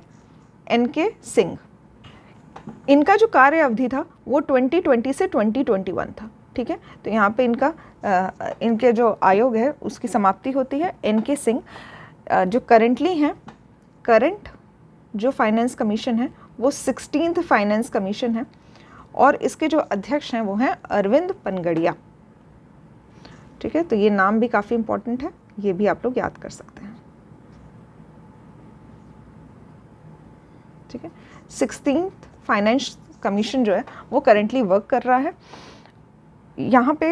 NK सिंह। इनका जो कार्य अवधि था वो 2020 से 2021 था, ठीक है। तो यहाँ पे इनके जो आयोग है उसकी समाप्ति होती है। NK सिंह जो करंट जो फाइनेंस कमीशन है वो 16th फाइनेंस कमीशन है, और इसके जो अध्यक्ष हैं वो हैं अरविंद पनगड़िया, ठीक है। तो ये नाम भी काफ़ी इंपॉर्टेंट है, ये भी आप लोग याद कर सकते हैं, ठीक है। 16th फाइनेंस कमीशन जो है वो करेंटली वर्क कर रहा है। यहाँ पे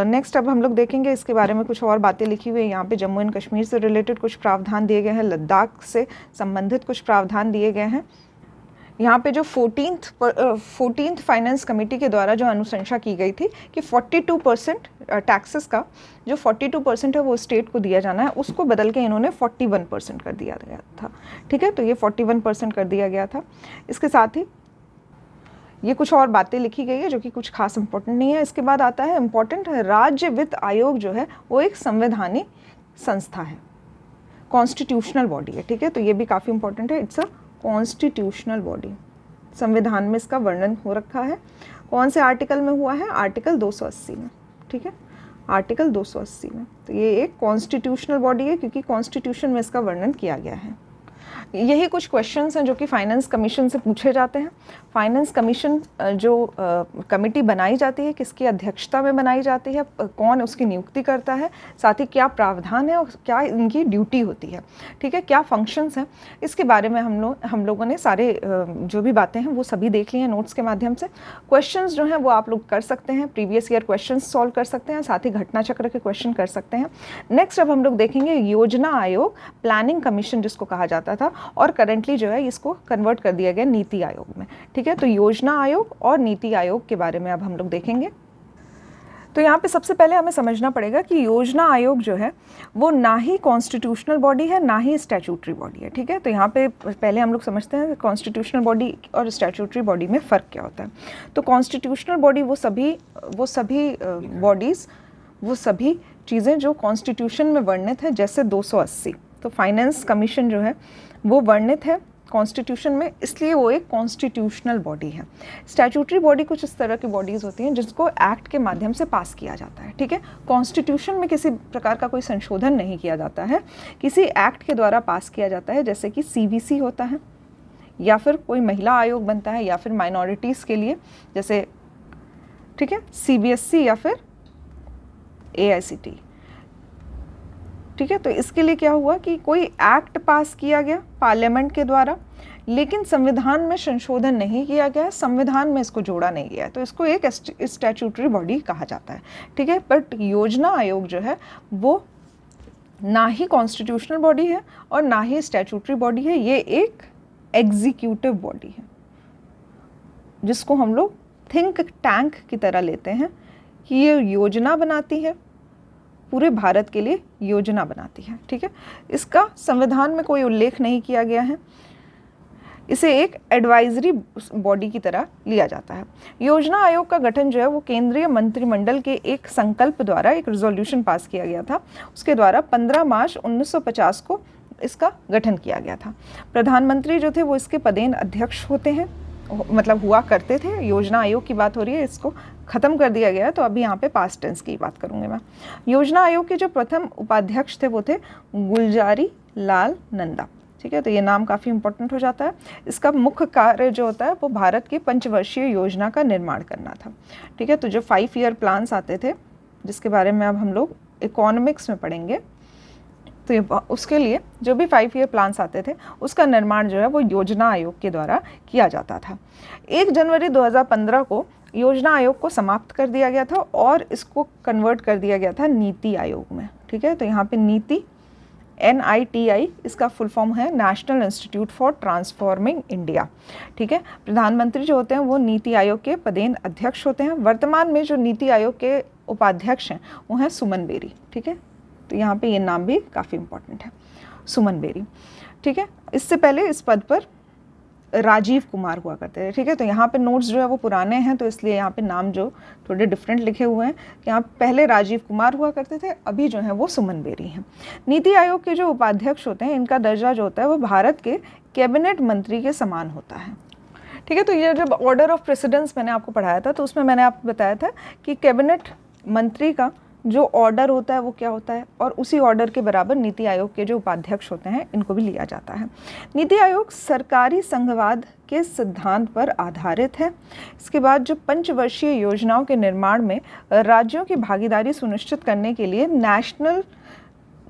नेक्स्ट अब हम लोग देखेंगे इसके बारे में कुछ और बातें लिखी हुई है। यहाँ पे जम्मू एंड कश्मीर से रिलेटेड कुछ प्रावधान दिए गए हैं, लद्दाख से संबंधित कुछ प्रावधान दिए गए हैं। यहाँ पे जो 14th फाइनेंस कमेटी के द्वारा जो अनुशंसा की गई थी कि 42% टैक्सेस का जो 42% है वो स्टेट को दिया जाना है, उसको बदल के इन्होंने 41% कर दिया गया था, ठीक है। तो ये 41% कर दिया गया था। इसके साथ ही ये कुछ और बातें लिखी गई है जो कि कुछ खास इंपॉर्टेंट नहीं है। इसके बाद आता है इम्पॉर्टेंट, राज्य वित्त आयोग जो है वो एक संवैधानिक संस्था है, कॉन्स्टिट्यूशनल बॉडी है, ठीक है। तो ये भी काफ़ी इंपॉर्टेंट है, इट्स अ कॉन्स्टिट्यूशनल बॉडी। संविधान में इसका वर्णन हो रखा है। कौन से आर्टिकल में हुआ है? आर्टिकल 280 में, ठीक है, आर्टिकल 280 में। तो ये एक कॉन्स्टिट्यूशनल बॉडी है क्योंकि कॉन्स्टिट्यूशन में इसका वर्णन किया गया है। यही कुछ क्वेश्चंस हैं जो कि फाइनेंस कमीशन से पूछे जाते हैं। फाइनेंस कमीशन जो कमेटी बनाई जाती है किसकी अध्यक्षता में बनाई जाती है, कौन उसकी नियुक्ति करता है, साथ ही क्या प्रावधान है और क्या इनकी ड्यूटी होती है, ठीक है, क्या फंक्शंस हैं, इसके बारे में हम लोगों ने सारे जो भी बातें हैं वो सभी देख ली हैं नोट्स के माध्यम से। क्वेश्चंस जो हैं वो आप लोग कर सकते हैं, प्रीवियस ईयर क्वेश्चंस सॉल्व कर सकते हैं, साथ ही घटना चक्र के क्वेश्चन कर सकते हैं। नेक्स्ट अब हम लोग देखेंगे योजना आयोग, प्लानिंग कमीशन जिसको कहा जाता था, और करंटली जो है इसको कन्वर्ट कर दिया गया नीति आयोग में, ठीक है। तो योजना आयोग और नीति आयोग के बारे में अब हम लोग देखेंगे। तो यहाँ पे सबसे पहले हमें समझना पड़ेगा कि योजना आयोग जो है वो ना ही कॉन्स्टिट्यूशनल बॉडी है ना ही स्टैट्यूटरी बॉडी है, ठीक है। तो यहाँ पे पहले हम लोग समझते हैं कॉन्स्टिट्यूशनल बॉडी और स्टैट्यूटरी बॉडी में फ़र्क क्या होता है। तो कॉन्स्टिट्यूशनल बॉडी वो सभी बॉडीज़, वो सभी चीज़ें जो कॉन्स्टिट्यूशन में वर्णित है, जैसे 280। तो फाइनेंस कमीशन जो है वो वर्णित है कॉन्स्टिट्यूशन में, इसलिए वो एक कॉन्स्टिट्यूशनल बॉडी है। स्टैट्यूटरी बॉडी कुछ इस तरह की बॉडीज़ होती हैं जिसको एक्ट के माध्यम से पास किया जाता है, ठीक है। कॉन्स्टिट्यूशन में किसी प्रकार का कोई संशोधन नहीं किया जाता है, किसी एक्ट के द्वारा पास किया जाता है, जैसे कि CBC होता है, या फिर कोई महिला आयोग बनता है, या फिर माइनॉरिटीज़ के लिए जैसे, ठीक है, CBSE या फिर AICT, ठीक है। तो इसके लिए क्या हुआ कि कोई एक्ट पास किया गया पार्लियामेंट के द्वारा, लेकिन संविधान में संशोधन नहीं किया गया, संविधान में इसको जोड़ा नहीं गया, तो इसको एक स्टैट्यूटरी बॉडी कहा जाता है, ठीक है। बट योजना आयोग जो है वो ना ही कॉन्स्टिट्यूशनल बॉडी है और ना ही स्टैट्यूटरी बॉडी है, ये एक एग्जीक्यूटिव बॉडी है, जिसको हम लोग थिंक टैंक की तरह लेते हैं कि ये योजना बनाती है, पूरे भारत के लिए योजना बनाती है, ठीक है। इसका संविधान में कोई उल्लेख नहीं किया गया है, इसे एक एडवाइजरी बॉडी की तरह लिया जाता है। योजना आयोग का गठन जो है वो केंद्रीय मंत्रिमंडल के एक संकल्प द्वारा एक रिजोल्यूशन पास किया गया था, उसके द्वारा 15 मार्च 1950 को इसका गठन किया गया था। प्रधानमंत्री जो थे वो इसके पदेन अध्यक्ष होते हैं, मतलब हुआ करते थे। योजना आयोग की बात हो रही है, इसको ख़त्म कर दिया गया है, तो अभी यहाँ पे पास्ट टेंस की बात करूँगी मैं। योजना आयोग के जो प्रथम उपाध्यक्ष थे वो थे गुलजारी लाल नंदा, ठीक है। तो ये नाम काफ़ी इंपॉर्टेंट हो जाता है। इसका मुख्य कार्य जो होता है वो भारत की पंचवर्षीय योजना का निर्माण करना था, ठीक है। तो जो 5 ईयर प्लान्स आते थे, जिसके बारे में अब हम लोग इकोनॉमिक्स में पढ़ेंगे, तो उसके लिए जो भी 5 ईयर प्लान्स आते थे उसका निर्माण जो है वो योजना आयोग के द्वारा किया जाता था। 1 जनवरी 2015 को योजना आयोग को समाप्त कर दिया गया था और इसको कन्वर्ट कर दिया गया था नीति आयोग में, ठीक है। तो यहाँ पे नीति NITI इसका फुल फॉर्म है national institute for transforming India, ठीक है। प्रधानमंत्री जो होते हैं वो नीति आयोग के पदेन अध्यक्ष होते हैं। वर्तमान में जो नीति आयोग के उपाध्यक्ष हैं वो हैं सुमन बेरी, ठीक है। तो यहाँ पे ये नाम भी काफ़ी इम्पोर्टेंट है, सुमन बेरी, ठीक है। इससे पहले इस पद पर राजीव कुमार हुआ करते थे, ठीक है। तो यहाँ पे नोट्स जो है वो पुराने हैं, तो इसलिए यहाँ पे नाम जो थोड़े डिफरेंट लिखे हुए हैं। यहाँ पहले राजीव कुमार हुआ करते थे, अभी जो है वो सुमन बेरी हैं। नीति आयोग के जो उपाध्यक्ष होते हैं इनका दर्जा जो होता है वो भारत के कैबिनेट मंत्री के समान होता है, ठीक है। तो ये जब ऑर्डर ऑफ प्रेसिडेंस मैंने आपको पढ़ाया था तो उसमें मैंने आपको बताया था कि कैबिनेट मंत्री का जो ऑर्डर होता है वो क्या होता है, और उसी ऑर्डर के बराबर नीति आयोग के जो उपाध्यक्ष होते हैं इनको भी लिया जाता है। नीति आयोग सरकारी संघवाद के सिद्धांत पर आधारित है। इसके बाद जो पंचवर्षीय योजनाओं के निर्माण में राज्यों की भागीदारी सुनिश्चित करने के लिए नेशनल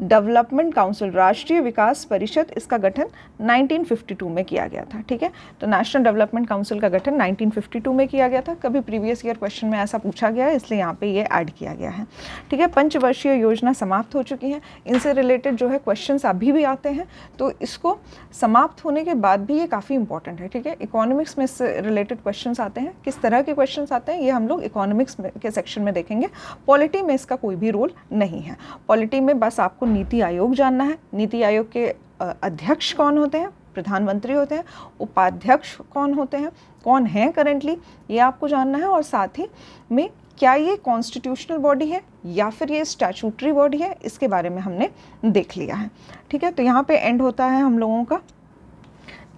डेवलपमेंट काउंसिल, राष्ट्रीय विकास परिषद, इसका गठन 1952 में किया गया था, ठीक है। तो नेशनल डेवलपमेंट काउंसिल का गठन 1952 में किया गया था। कभी प्रीवियस ईयर क्वेश्चन में ऐसा पूछा गया है, इसलिए यहाँ पे ये ऐड किया गया है, ठीक है। पंचवर्षीय योजना समाप्त हो चुकी है, इनसे रिलेटेड जो है क्वेश्चंस अभी भी आते हैं, तो इसको समाप्त होने के बाद भी ये काफ़ी इंपॉर्टेंट है, ठीक है। इकोनॉमिक्स में इससे रिलेटेड क्वेश्चंस आते हैं, किस तरह के क्वेश्चंस आते हैं ये हम लोग इकोनॉमिक्स के सेक्शन में देखेंगे। पॉलिटी में इसका कोई भी रोल नहीं है। पॉलिटी में बस आपको नीति आयोग जानना है, नीति आयोग के अध्यक्ष कौन होते हैं, प्रधानमंत्री होते हैं, उपाध्यक्ष कौन होते हैं, कौन है करेंटली, ये आपको जानना है। और साथ ही में क्या ये कॉन्स्टिट्यूशनल बॉडी है या फिर ये स्टैट्यूटरी बॉडी है, इसके बारे में हमने देख लिया है, ठीक है। तो यहाँ पे एंड होता है हम लोगों का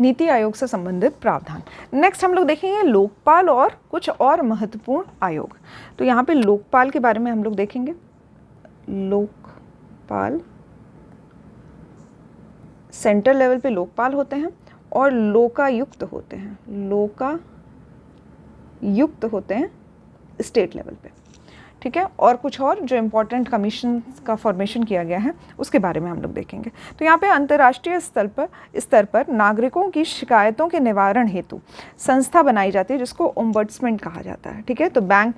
नीति आयोग से संबंधित प्रावधान। नेक्स्ट हम लोग देखेंगे लोकपाल और कुछ और महत्वपूर्ण आयोग। तो यहाँ पे लोकपाल के बारे में हम लोग देखेंगे। लोकपाल, सेंट्रल लेवल पे लोकपाल होते हैं और लोकायुक्त होते हैं, लोकायुक्त होते हैं स्टेट लेवल पे, ठीक है। और कुछ और जो इम्पोर्टेंट कमीशन का फॉर्मेशन किया गया है उसके बारे में हम लोग देखेंगे। तो यहाँ पे अंतर्राष्ट्रीय स्तर पर नागरिकों की शिकायतों के निवारण हेतु संस्था बनाई जाती है जिसको ओम्बड्समैन कहा जाता है, ठीक है। तो बैंक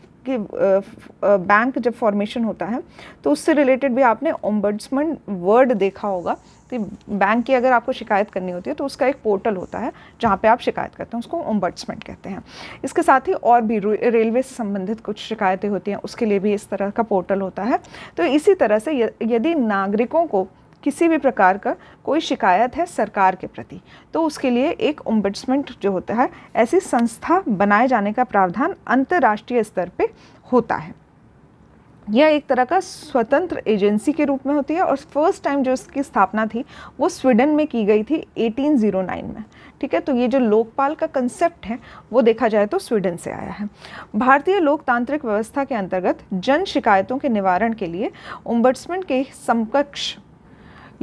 जब फॉर्मेशन होता है तो उससे रिलेटेड भी आपने ओम्बड्समैन वर्ड देखा होगा। तो बैंक की अगर आपको शिकायत करनी होती है तो उसका एक पोर्टल होता है जहाँ पे आप शिकायत करते हैं, उसको ओम्बड्समैन कहते हैं। इसके साथ ही और भी रेलवे से संबंधित कुछ शिकायतें होती हैं, उसके लिए भी इस तरह का पोर्टल होता है। तो इसी तरह से यदि नागरिकों को किसी भी प्रकार का कोई शिकायत है सरकार के प्रति, तो उसके लिए एक ओम्बड्समैन जो होता है, ऐसी संस्था बनाए जाने का प्रावधान अंतर्राष्ट्रीय स्तर पे होता है। यह एक तरह का स्वतंत्र एजेंसी के रूप में होती है और फर्स्ट टाइम जो इसकी स्थापना थी वो स्वीडन में की गई थी 1809 में। ठीक है, तो ये जो लोकपाल का कंसेप्ट है वो देखा जाए तो स्वीडन से आया है। भारतीय लोकतांत्रिक व्यवस्था के अंतर्गत जन शिकायतों के निवारण के लिए ओम्बड्समैन के समकक्ष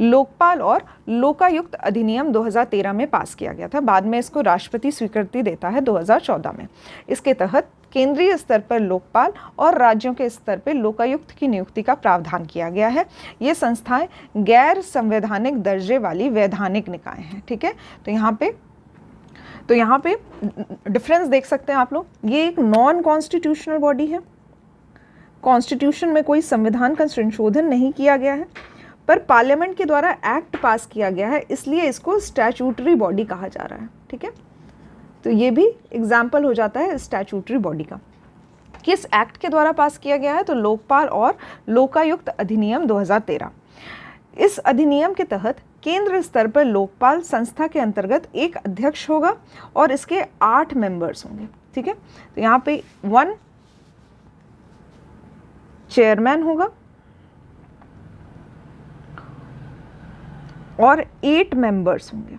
लोकपाल और लोकायुक्त अधिनियम 2013 में पास किया गया था। बाद में इसको राष्ट्रपति स्वीकृति देता है 2014 में। इसके तहत केंद्रीय स्तर पर लोकपाल और राज्यों के स्तर पर लोकायुक्त की नियुक्ति का प्रावधान किया गया है। ये संस्थाएं गैर संवैधानिक दर्जे वाली वैधानिक निकाय हैं। ठीक है, तो यहाँ पे डिफरेंस देख सकते हैं आप लोग। ये एक नॉन कॉन्स्टिट्यूशनल बॉडी है, कॉन्स्टिट्यूशन में कोई संविधान का संशोधन नहीं किया गया है, पर पार्लियामेंट के द्वारा एक्ट पास किया गया है, इसलिए इसको स्टैट्यूटरी बॉडी कहा जा रहा है। ठीक है, तो ये भी एग्जाम्पल हो जाता है स्टैट्यूटरी बॉडी का। किस एक्ट के द्वारा पास किया गया है? तो लोकपाल और लोकायुक्त अधिनियम 2013। इस अधिनियम के तहत केंद्र स्तर पर लोकपाल संस्था के अंतर्गत एक अध्यक्ष होगा और इसके 8 मेंबर्स होंगे। ठीक है, तो यहाँ पे 1 चेयरमैन होगा और 8 मेंबर्स होंगे।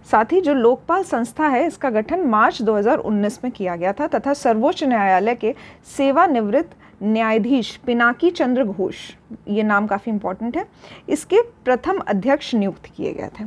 साथ ही जो लोकपाल संस्था है इसका गठन मार्च 2019 में किया गया था तथा सर्वोच्च न्यायालय के सेवानिवृत्त न्यायाधीश पिनाकी चंद्र घोष, ये नाम काफ़ी इंपॉर्टेंट है, इसके प्रथम अध्यक्ष नियुक्त किए गए थे।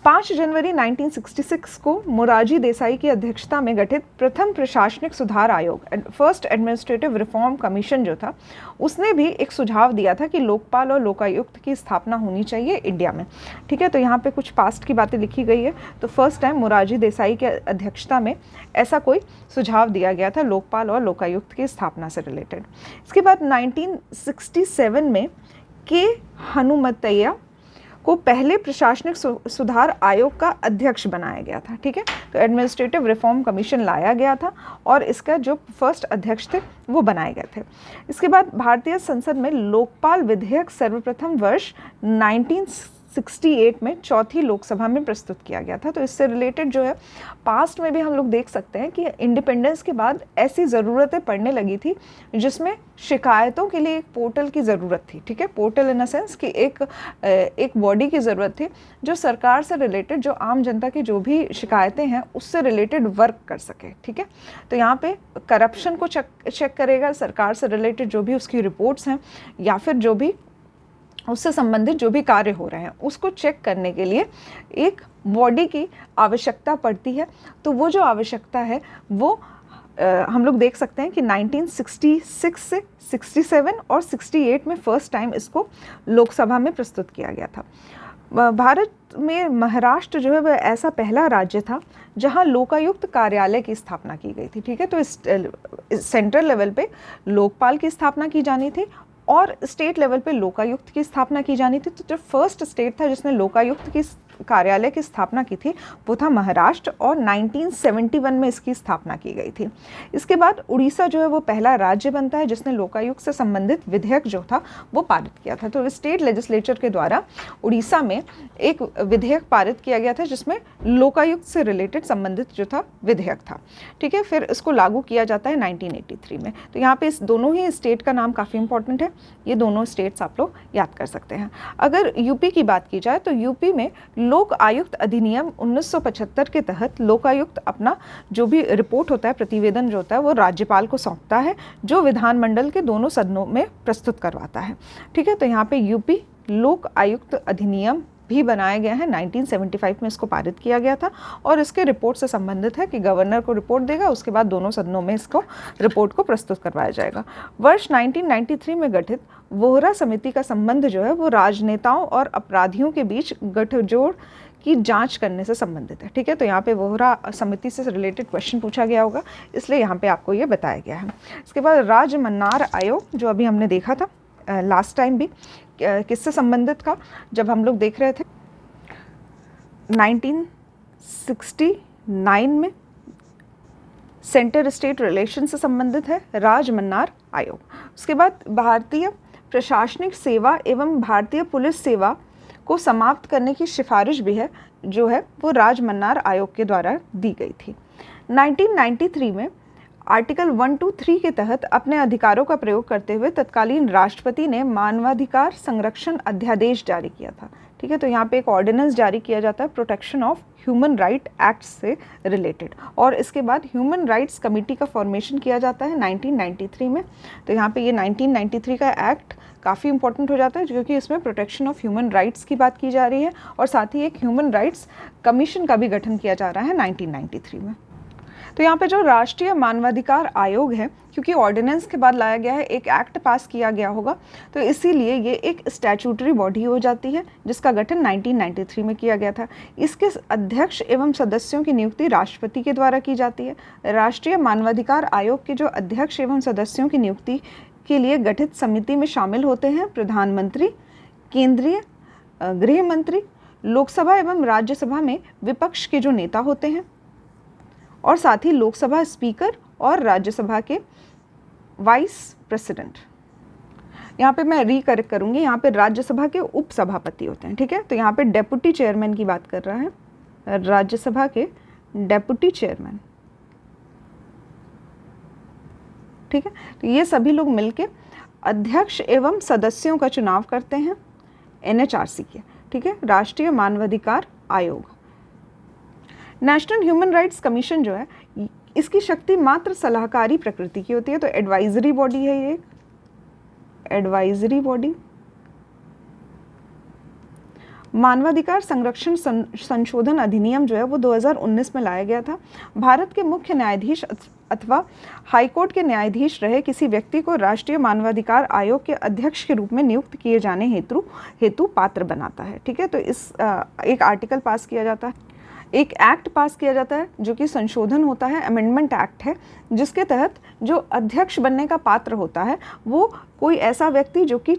5 जनवरी 1966 को मोरारजी देसाई की अध्यक्षता में गठित प्रथम प्रशासनिक सुधार आयोग फर्स्ट एडमिनिस्ट्रेटिव रिफॉर्म कमीशन जो था, उसने भी एक सुझाव दिया था कि लोकपाल और लोकायुक्त की स्थापना होनी चाहिए इंडिया में। ठीक है, तो यहाँ पे कुछ पास्ट की बातें लिखी गई है। तो फर्स्ट टाइम मोरारजी देसाई के अध्यक्षता में ऐसा कोई सुझाव दिया गया था लोकपाल और लोकायुक्त की स्थापना से रिलेटेड। इसके बाद 1967 में के हनुमतैया को पहले प्रशासनिक सुधार आयोग का अध्यक्ष बनाया गया था। ठीक है, तो एडमिनिस्ट्रेटिव रिफॉर्म कमीशन लाया गया था और इसका जो फर्स्ट अध्यक्ष थे वो बनाए गए थे। इसके बाद भारतीय संसद में लोकपाल विधेयक सर्वप्रथम वर्ष 1968 में चौथी लोकसभा में प्रस्तुत किया गया था। तो इससे रिलेटेड जो है पास्ट में भी हम लोग देख सकते हैं कि इंडिपेंडेंस के बाद ऐसी ज़रूरतें पड़ने लगी थी जिसमें शिकायतों के लिए एक पोर्टल की ज़रूरत थी। ठीक है, पोर्टल इन अ सेंस कि एक बॉडी की ज़रूरत थी जो सरकार से रिलेटेड, जो आम जनता की जो भी शिकायतें हैं उससे रिलेटेड वर्क कर सके। ठीक है, तो यहाँ पे करप्शन को चेक करेगा, सरकार से रिलेटेड जो भी उसकी रिपोर्ट्स हैं या फिर जो भी उससे संबंधित जो भी कार्य हो रहे हैं उसको चेक करने के लिए एक बॉडी की आवश्यकता पड़ती है। तो वो जो आवश्यकता है वो हम लोग देख सकते हैं कि 1966 से 67 और 68 में फर्स्ट टाइम इसको लोकसभा में प्रस्तुत किया गया था। भारत में महाराष्ट्र जो है वह ऐसा पहला राज्य था जहां लोकायुक्त कार्यालय की स्थापना की गई थी। ठीक है, तो इस सेंट्रल लेवल पे लोकपाल की स्थापना की जानी थी और स्टेट लेवल पे लोकायुक्त की स्थापना की जानी थी। तो जो फर्स्ट स्टेट था जिसने लोकायुक्त की कार्यालय की स्थापना की थी वो था महाराष्ट्र और 1971 में इसकी स्थापना की गई थी। इसके बाद उड़ीसा जो है वो पहला राज्य बनता है जिसने लोकायुक्त से संबंधित विधेयक जो था वो पारित किया था। तो स्टेट लेजिस्लेचर के द्वारा उड़ीसा में एक विधेयक पारित किया गया था जिसमें लोकायुक्त से रिलेटेड संबंधित जो था विधेयक था। ठीक है, फिर इसको लागू किया जाता है 1983 में। तो यहाँ पे इस दोनों ही स्टेट का नाम काफ़ी इंपॉर्टेंट है, ये दोनों स्टेट्स आप लोग याद कर सकते हैं। अगर यूपी की बात की जाए तो यूपी में लोक आयुक्त अधिनियम 1975 के तहत लोकायुक्त अपना जो भी रिपोर्ट होता है, प्रतिवेदन जो होता है वो राज्यपाल को सौंपता है जो विधानमंडल के दोनों सदनों में प्रस्तुत करवाता है। ठीक है, तो यहाँ पे यूपी लोक आयुक्त अधिनियम भी बनाया गया है। 1975 में इसको पारित किया गया था और इसके रिपोर्ट से संबंधित है कि गवर्नर को रिपोर्ट देगा, उसके बाद दोनों सदनों में इसको रिपोर्ट को प्रस्तुत करवाया जाएगा। वर्ष 1993 में गठित वोहरा समिति का संबंध जो है वो राजनेताओं और अपराधियों के बीच गठजोड़ की जांच करने से संबंधित है। ठीक है, तो यहाँ पे वोहरा समिति से रिलेटेड क्वेश्चन पूछा गया होगा, इसलिए यहाँ पे आपको ये बताया गया है। इसके बाद राजमन्नार आयोग जो अभी हमने देखा था लास्ट टाइम भी, किससे संबंधित था जब हम लोग देख रहे थे 1969 में, सेंटर स्टेट रिलेशन से संबंधित है राजमन्नार आयोग। उसके बाद भारतीय प्रशासनिक सेवा एवं भारतीय पुलिस सेवा को समाप्त करने की सिफारिश भी है जो है वो राजमन्नार आयोग के द्वारा दी गई थी। 1993 में आर्टिकल 1, 2, 3 के तहत अपने अधिकारों का प्रयोग करते हुए तत्कालीन राष्ट्रपति ने मानवाधिकार संरक्षण अध्यादेश जारी किया था। ठीक है, तो यहाँ पे एक ऑर्डिनेंस जारी किया जाता है protection of human right act से रिलेटेड, और इसके बाद ह्यूमन राइट्स कमेटी का फॉर्मेशन किया जाता है 1993 में। तो यहाँ पे ये 1993 का एक्ट काफ़ी इंपॉर्टेंट हो जाता है क्योंकि इसमें प्रोटेक्शन ऑफ ह्यूमन राइट्स की बात की जा रही है, और साथ ही एक ह्यूमन राइट्स कमीशन का भी गठन किया जा रहा है 1993 में। तो यहाँ पे जो राष्ट्रीय मानवाधिकार आयोग है, क्योंकि ऑर्डिनेंस के बाद लाया गया है, एक एक्ट पास किया गया होगा, तो इसीलिए ये एक स्टैट्यूटरी बॉडी हो जाती है जिसका गठन 1993 में किया गया था। इसके अध्यक्ष एवं सदस्यों की नियुक्ति राष्ट्रपति के द्वारा की जाती है। राष्ट्रीय मानवाधिकार आयोग के जो अध्यक्ष एवं सदस्यों की नियुक्ति के लिए गठित समिति में शामिल होते हैं प्रधानमंत्री, केंद्रीय गृह मंत्री, लोकसभा एवं राज्यसभा में विपक्ष के जो नेता होते हैं, और साथ ही लोकसभा स्पीकर और राज्यसभा के वाइस प्रेसिडेंट। यहाँ पे मैं रिकरेक्ट करूँगी, यहाँ पे राज्यसभा के उपसभापति होते हैं। ठीक है, तो यहाँ पे डेप्यूटी चेयरमैन की बात कर रहा है, राज्यसभा के डेप्यूटी चेयरमैन। ठीक है, तो ये सभी लोग मिलके अध्यक्ष एवं सदस्यों का चुनाव करते हैं NHRC के। ठीक है, राष्ट्रीय मानवाधिकार आयोग। नेशनल ह्यूमन राइट्स कमीशन जो है, इसकी शक्ति मात्र सलाहकारी प्रकृति की होती है, तो एडवाइजरी बॉडी है ये, एडवाइजरी बॉडी। मानवाधिकार संरक्षण संशोधन अधिनियम जो है वो 2019 में लाया गया था। भारत के मुख्य न्यायाधीश अथवा हाईकोर्ट के न्यायाधीश रहे किसी व्यक्ति को राष्ट्रीय मानवाधिकार आयोग के अध्यक्ष के रूप में नियुक्त किए जाने हेतु पात्र बनाता है। ठीक है, तो इस एक आर्टिकल पास किया जाता है, एक एक्ट पास किया जाता है जो कि संशोधन होता है, अमेंडमेंट एक्ट है, जिसके तहत जो अध्यक्ष बनने का पात्र होता है वो कोई ऐसा व्यक्ति जो कि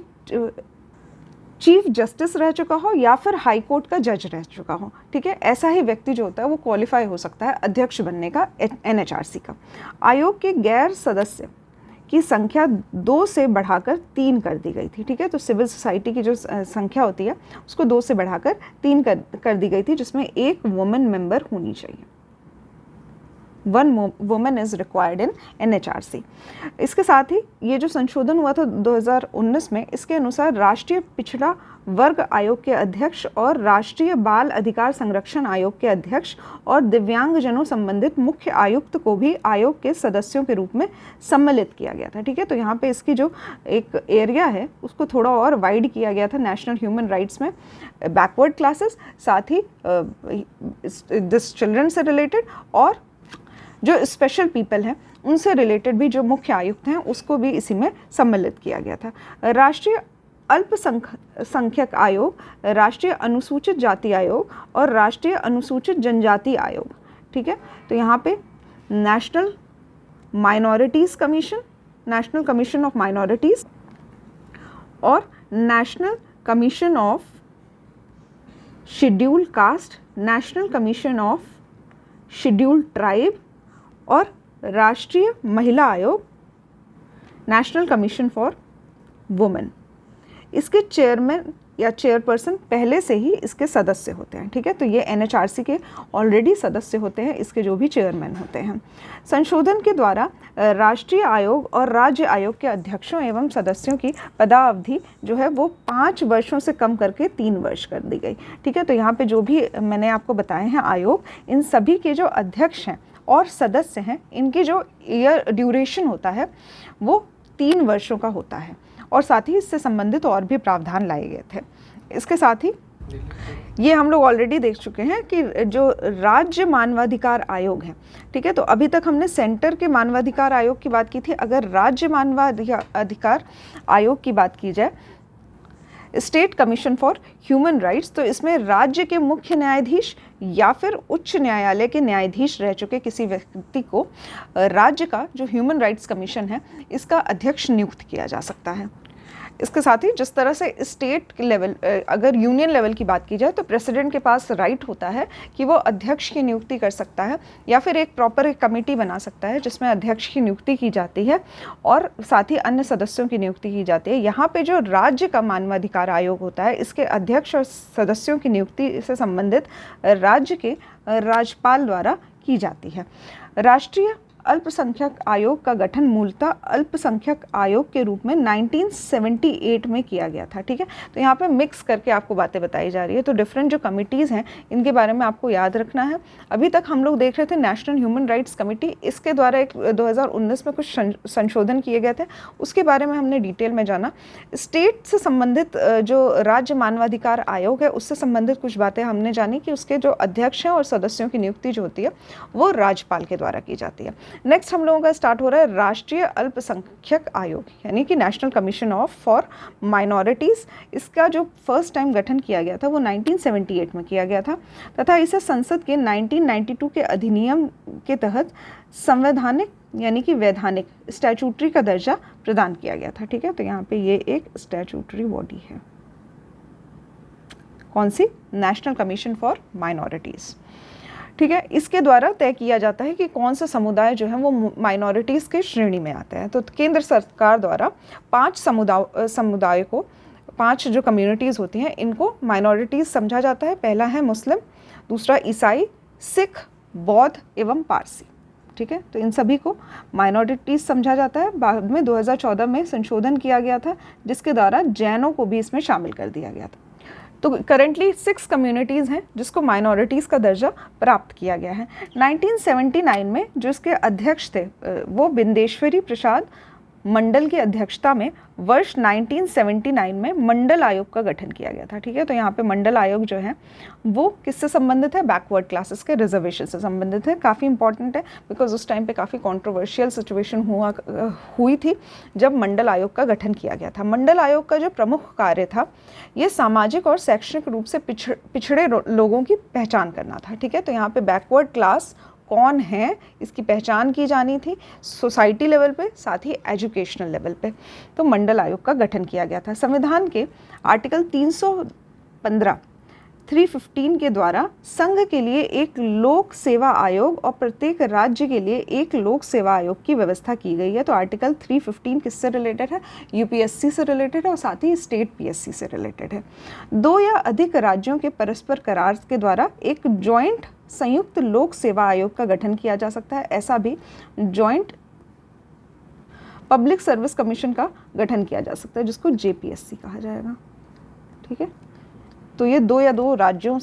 चीफ जस्टिस रह चुका हो या फिर हाई कोर्ट का जज रह चुका हो। ठीक है, ऐसा ही व्यक्ति जो होता है वो क्वालिफाई हो सकता है अध्यक्ष बनने का NHRC का। आयोग के गैर सदस्य की संख्या 2 से बढ़ाकर 3 कर दी गई थी। ठीक है, तो सिविल सोसाइटी की जो संख्या होती है उसको 2 से बढ़ाकर 3 कर दी गई थी, जिसमें एक वुमेन मेंबर होनी चाहिए। 1 women is required in NHRC। इसके साथ ही ये जो संशोधन हुआ था 2019 में, इसके अनुसार राष्ट्रीय पिछड़ा वर्ग आयोग के अध्यक्ष और राष्ट्रीय बाल अधिकार संरक्षण आयोग के अध्यक्ष और दिव्यांगजनों संबंधित मुख्य आयुक्त को भी आयोग के सदस्यों के रूप में सम्मिलित किया गया था। ठीक है, तो यहाँ पे इसकी जो एक एरिया है उसको थोड़ा और वाइड किया गया था नेशनल ह्यूमन राइट्स में। बैकवर्ड क्लासेस, साथ ही दिस चिल्ड्रन से रिलेटेड और जो स्पेशल पीपल हैं उनसे रिलेटेड भी जो मुख्य आयुक्त हैं उसको भी इसी में सम्मिलित किया गया था। राष्ट्रीय अल्पसंख्यक आयोग, राष्ट्रीय अनुसूचित जाति आयोग और राष्ट्रीय अनुसूचित जनजाति आयोग। ठीक है, तो यहाँ पे national minorities commission, national commission of minorities और national commission of scheduled caste, national commission of scheduled tribe और Rashtriya Mahila Aayog, national commission for women. इसके चेयरमैन या चेयरपर्सन पहले से ही इसके सदस्य होते हैं। ठीक है, तो ये NHRC के ऑलरेडी सदस्य होते हैं, इसके जो भी चेयरमैन होते हैं। संशोधन के द्वारा राष्ट्रीय आयोग और राज्य आयोग के अध्यक्षों एवं सदस्यों की पदावधि जो है वो 5 वर्षों से कम करके 3 वर्ष कर दी गई। ठीक है, तो यहाँ पे जो भी मैंने आपको बताए हैं आयोग, इन सभी के जो अध्यक्ष हैं और सदस्य हैं, इनकी जो ईयर ड्यूरेशन होता है वो 3 वर्षों का होता है, और साथ ही इससे संबंधित और भी प्रावधान लाए गए थे। इसके साथ ही ये हम लोग ऑलरेडी देख चुके हैं कि जो राज्य मानवाधिकार आयोग है, ठीक है, तो अभी तक हमने सेंटर के मानवाधिकार आयोग की बात की थी। अगर राज्य मानवाधिकार आयोग की बात की जाए, state commission for human rights, तो इसमें राज्य के मुख्य न्यायाधीश या फिर उच्च न्यायालय के न्यायाधीश रह चुके किसी व्यक्ति को राज्य का जो ह्यूमन राइट्स कमीशन है इसका अध्यक्ष नियुक्त किया जा सकता है। इसके साथ ही जिस तरह से स्टेट लेवल, अगर यूनियन लेवल की बात की जाए तो प्रेसिडेंट के पास राइट होता है कि वो अध्यक्ष की नियुक्ति कर सकता है या फिर एक प्रॉपर कमेटी बना सकता है जिसमें अध्यक्ष की नियुक्ति की जाती है और साथ ही अन्य सदस्यों की नियुक्ति की जाती है। यहाँ पे जो राज्य का मानवाधिकार आयोग होता है, इसके अध्यक्ष और सदस्यों की नियुक्ति से संबंधित राज्य के राज्यपाल द्वारा की जाती है। राष्ट्रीय अल्पसंख्यक आयोग का गठन मूलतः अल्पसंख्यक आयोग के रूप में 1978 में किया गया था। ठीक है, तो यहाँ पे मिक्स करके आपको बातें बताई जा रही है। तो डिफरेंट जो कमिटीज़ हैं इनके बारे में आपको याद रखना है। अभी तक हम लोग देख रहे थे नेशनल ह्यूमन राइट्स कमेटी, इसके द्वारा एक 2019 में कुछ संशोधन किए गए थे, उसके बारे में हमने डिटेल में जाना। स्टेट से संबंधित जो राज्य मानवाधिकार आयोग है उससे संबंधित कुछ बातें हमने जानी कि उसके जो अध्यक्ष हैं और सदस्यों की नियुक्ति जो होती है वो राज्यपाल के द्वारा की जाती है। नेक्स्ट हम लोगों का स्टार्ट हो रहा है राष्ट्रीय अल्पसंख्यक आयोग, यानी कि national commission of for minorities. इसका जो फर्स्ट टाइम गठन किया गया था वो 1978 में किया गया था तथा इसे संसद के 1992 के अधिनियम के तहत संवैधानिक यानी कि वैधानिक स्टैट्यूटरी का दर्जा प्रदान किया गया था। ठीक है, तो यहाँ पे ये एक स्टैट्यूटरी बॉडी है, कौन सी? National commission for minorities. ठीक है, इसके द्वारा तय किया जाता है कि कौन सा समुदाय जो है वो माइनॉरिटीज़ के श्रेणी में आते हैं। तो केंद्र सरकार द्वारा 5 समुदाय को, 5 जो कम्युनिटीज़ होती हैं इनको माइनॉरिटीज़ समझा जाता है। पहला है मुस्लिम, दूसरा ईसाई, सिख, बौद्ध एवं पारसी। ठीक है, तो इन सभी को माइनॉरिटीज़ समझा जाता है। बाद में 2014 में संशोधन किया गया था जिसके द्वारा जैनों को भी इसमें शामिल कर दिया गया था। तो करेंटली 6 कम्युनिटीज़ हैं जिसको माइनॉरिटीज़ का दर्जा प्राप्त किया गया है। 1979 में जो इसके अध्यक्ष थे वो बिंदेश्वरी प्रसाद मंडल की अध्यक्षता में वर्ष 1979 में मंडल आयोग का गठन किया गया था। ठीक है, तो यहाँ पे मंडल आयोग जो है वो किससे संबंधित है? बैकवर्ड क्लासेस के रिजर्वेशन से संबंधित है। काफ़ी इंपॉर्टेंट है बिकॉज उस टाइम पे काफ़ी कंट्रोवर्शियल सिचुएशन हुई थी जब मंडल आयोग का गठन किया गया था। मंडल आयोग का जो प्रमुख कार्य था ये सामाजिक और शैक्षणिक रूप से पिछड़े लोगों की पहचान करना था। ठीक है, तो यहाँ पे बैकवर्ड क्लास कौन है इसकी पहचान की जानी थी सोसाइटी लेवल पे, साथ ही एजुकेशनल लेवल पे। तो मंडल आयोग का गठन किया गया था। संविधान के आर्टिकल 315 के द्वारा संघ के लिए एक लोक सेवा आयोग और प्रत्येक राज्य के लिए एक लोक सेवा आयोग की व्यवस्था की गई है। तो आर्टिकल 315 किससे रिलेटेड है? यूपीएससी से रिलेटेड है और साथ ही स्टेट पीएससी से रिलेटेड है। 2 या अधिक राज्यों के परस्पर करार के द्वारा एक जॉइंट संयुक्त लोक सेवा आयोग का गठन किया जा सकता है। ऐसा भी जॉइंट पब्लिक सर्विस कमीशन का गठन किया जा सकता है जिसको जेपीएससी कहा जाएगा। ठीक है, तो ये 2 या 2 राज्यों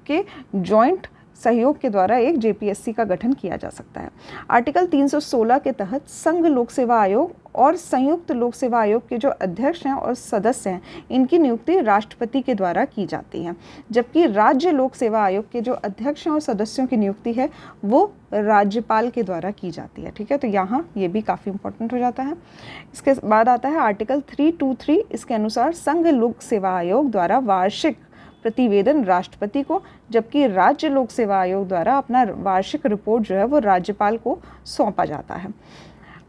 के जॉइंट सहयोग के द्वारा एक जेपीएससी का गठन किया जा सकता है। आर्टिकल 316 के तहत संघ लोक सेवा आयोग और संयुक्त लोक सेवा आयोग के जो अध्यक्ष हैं और सदस्य हैं इनकी नियुक्ति राष्ट्रपति के द्वारा की जाती है, जबकि राज्य लोक सेवा आयोग के जो अध्यक्ष हैं और सदस्यों की नियुक्ति है वो राज्यपाल के द्वारा की जाती है। ठीक है, तो यहाँ ये भी काफ़ी इंपॉर्टेंट हो जाता है। इसके बाद आता है आर्टिकल 323, इसके अनुसार संघ लोक सेवा आयोग द्वारा वार्षिक प्रतिवेदन राष्ट्रपति को, जबकि राज्य लोक सेवा आयोग द्वारा अपना वार्षिक रिपोर्ट जो है वो राज्यपाल को सौंपा जाता है।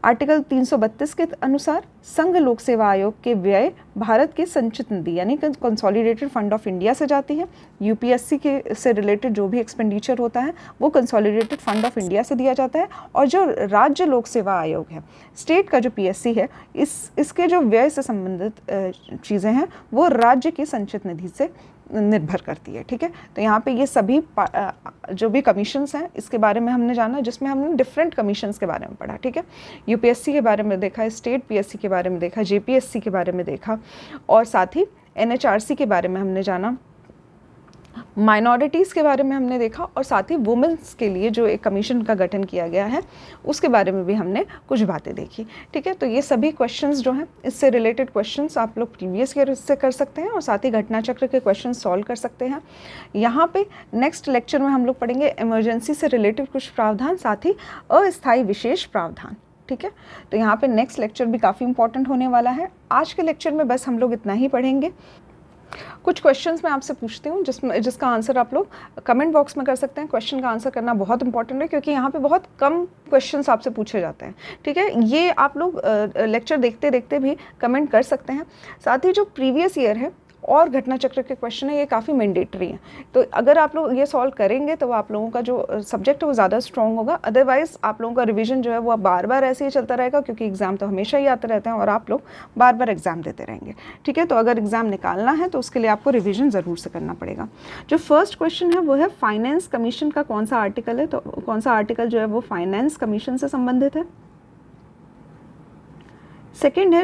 आर्टिकल 332 के अनुसार संघ लोक सेवा आयोग के व्यय भारत के संचित निधि यानी कंसोलिडेटेड फंड ऑफ इंडिया से जाती है। यूपीएससी के से रिलेटेड जो भी एक्सपेंडिचर होता है वो कंसोलिडेटेड फंड ऑफ इंडिया से दिया जाता है, और जो राज्य लोक सेवा आयोग है, स्टेट का जो पीएससी है, इसके जो व्यय से संबंधित चीज़ें हैं वो राज्य के संचित निधि से निर्भर करती है। ठीक है, तो यहाँ पे ये सभी जो भी कमीशंस हैं इसके बारे में हमने जाना, जिसमें हमने डिफरेंट कमीशंस के बारे में पढ़ा। ठीक है, यूपीएससी के बारे में देखा, स्टेट पीएससी के बारे में देखा, जेपीएससी के बारे में देखा, और साथ ही एनएचआरसी के बारे में हमने जाना, माइनॉरिटीज़ के बारे में हमने देखा, और साथ ही वुमेन्स के लिए जो एक कमीशन का गठन किया गया है उसके बारे में भी हमने कुछ बातें देखी। ठीक है, तो ये सभी क्वेश्चंस जो हैं इससे रिलेटेड क्वेश्चंस आप लोग प्रीवियस ईयर से कर सकते हैं और साथ ही घटना चक्र के क्वेश्चन सॉल्व कर सकते हैं। यहाँ पे नेक्स्ट लेक्चर में हम लोग पढ़ेंगे इमरजेंसी से रिलेटेड कुछ प्रावधान, साथ ही अस्थायी विशेष प्रावधान। ठीक है, तो यहाँ पे नेक्स्ट लेक्चर भी काफ़ी इंपॉर्टेंट होने वाला है। आज के लेक्चर में बस हम लोग इतना ही पढ़ेंगे। कुछ क्वेश्चंस मैं आपसे पूछती हूँ जिसका आंसर आप लोग कमेंट बॉक्स में कर सकते हैं। क्वेश्चन का आंसर करना बहुत इंपॉर्टेंट है क्योंकि यहाँ पे बहुत कम क्वेश्चंस आपसे पूछे जाते हैं। ठीक है, ये आप लोग लेक्चर देखते देखते भी कमेंट कर सकते हैं। साथ ही जो प्रीवियस ईयर है और घटना चक्र के क्वेश्चन है, ये काफ़ी मैंडेटरी हैं। तो अगर आप लोग ये सॉल्व करेंगे तो आप लोगों का जो सब्जेक्ट है वो ज़्यादा स्ट्रॉन्ग होगा। अदरवाइज़ आप लोगों का रिवीजन जो है वो बार बार ऐसे ही चलता रहेगा, क्योंकि एग्ज़ाम तो हमेशा ही आते रहते हैं और आप लोग बार बार एग्ज़ाम देते रहेंगे। ठीक है, तो अगर एग्ज़ाम निकालना है तो उसके लिए आपको रिविज़न ज़रूर से करना पड़ेगा। जो फर्स्ट क्वेश्चन है वो है फाइनेंस कमीशन का कौन सा आर्टिकल है, तो कौन सा आर्टिकल जो है वो फाइनेंस कमीशन से संबंधित है। सेकेंड है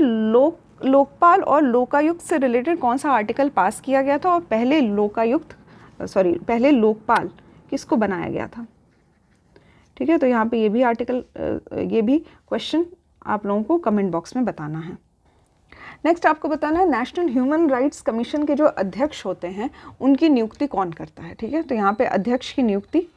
लोकपाल और लोकायुक्त से रिलेटेड कौन सा आर्टिकल पास किया गया था, और पहले लोकपाल किसको बनाया गया था। ठीक है, तो यहाँ पे ये भी क्वेश्चन आप लोगों को कमेंट बॉक्स में बताना है। नेक्स्ट आपको बताना है नेशनल ह्यूमन राइट्स कमीशन के जो अध्यक्ष होते हैं उनकी नियुक्ति कौन करता है। ठीक है, तो यहाँ पे अध्यक्ष की नियुक्ति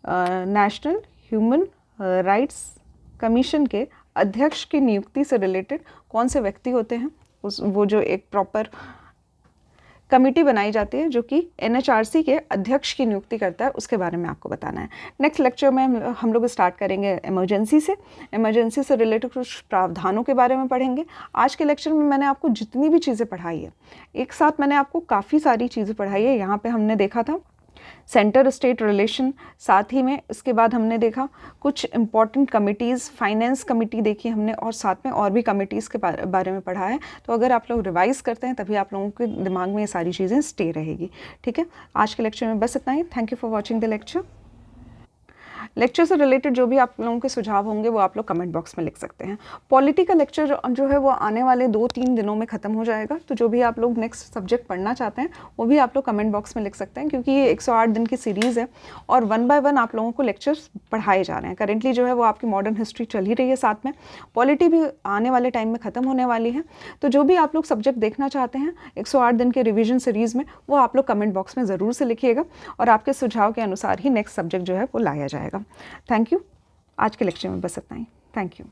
नेशनल ह्यूमन राइट्स कमीशन के अध्यक्ष की नियुक्ति से रिलेटेड कौन से व्यक्ति होते हैं, वो जो एक प्रॉपर कमेटी बनाई जाती है जो कि NHRC के अध्यक्ष की नियुक्ति करता है, उसके बारे में आपको बताना है। नेक्स्ट लेक्चर में हम लोग स्टार्ट करेंगे इमरजेंसी से रिलेटेड कुछ प्रावधानों के बारे में पढ़ेंगे। आज के लेक्चर में मैंने आपको जितनी भी चीज़ें पढ़ाई है, एक साथ मैंने आपको काफ़ी सारी चीज़ें पढ़ाई है। यहाँ पे हमने देखा था सेंटर स्टेट रिलेशन, साथ ही में इसके बाद हमने देखा कुछ इम्पॉर्टेंट कमिटीज़, फाइनेंस कमेटी देखी हमने, और साथ में और भी कमिटीज़ के बारे में पढ़ा है। तो अगर आप लोग रिवाइज़ करते हैं तभी आप लोगों के दिमाग में ये सारी चीज़ें स्टे रहेगी। ठीक है, आज के लेक्चर में बस इतना ही। Thank you for watching the lecture. Lecture से रिलेटेड जो भी आप लोगों के सुझाव होंगे वो आप लोग कमेंट बॉक्स में लिख सकते हैं। पॉलिटी का लेक्चर जो है वो आने वाले 2-3 दिनों में ख़त्म हो जाएगा, तो जो भी आप लोग नेक्स्ट सब्जेक्ट पढ़ना चाहते हैं वो भी आप लोग कमेंट बॉक्स में लिख सकते हैं, क्योंकि ये 108 दिन की सीरीज़ है और 1 बाय 1 आप लोगों को लेक्चर्स पढ़ाए जा रहे हैं। करेंटली जो है वो आपकी मॉडर्न हिस्ट्री चल ही रही है, साथ में पॉलिटी भी आने वाले टाइम में ख़त्म होने वाली है। तो जो भी आप लोग सब्जेक्ट देखना चाहते हैं 108 दिन के रिविजन सीरीज़ में, वो आप लोग कमेंट बॉक्स में ज़रूर से लिखिएगा और आपके सुझाव के अनुसार ही नेक्स्ट सब्जेक्ट जो है वो लाया जाएगा। Thank you. आज के लेक्चर में बस इतना ही। Thank you.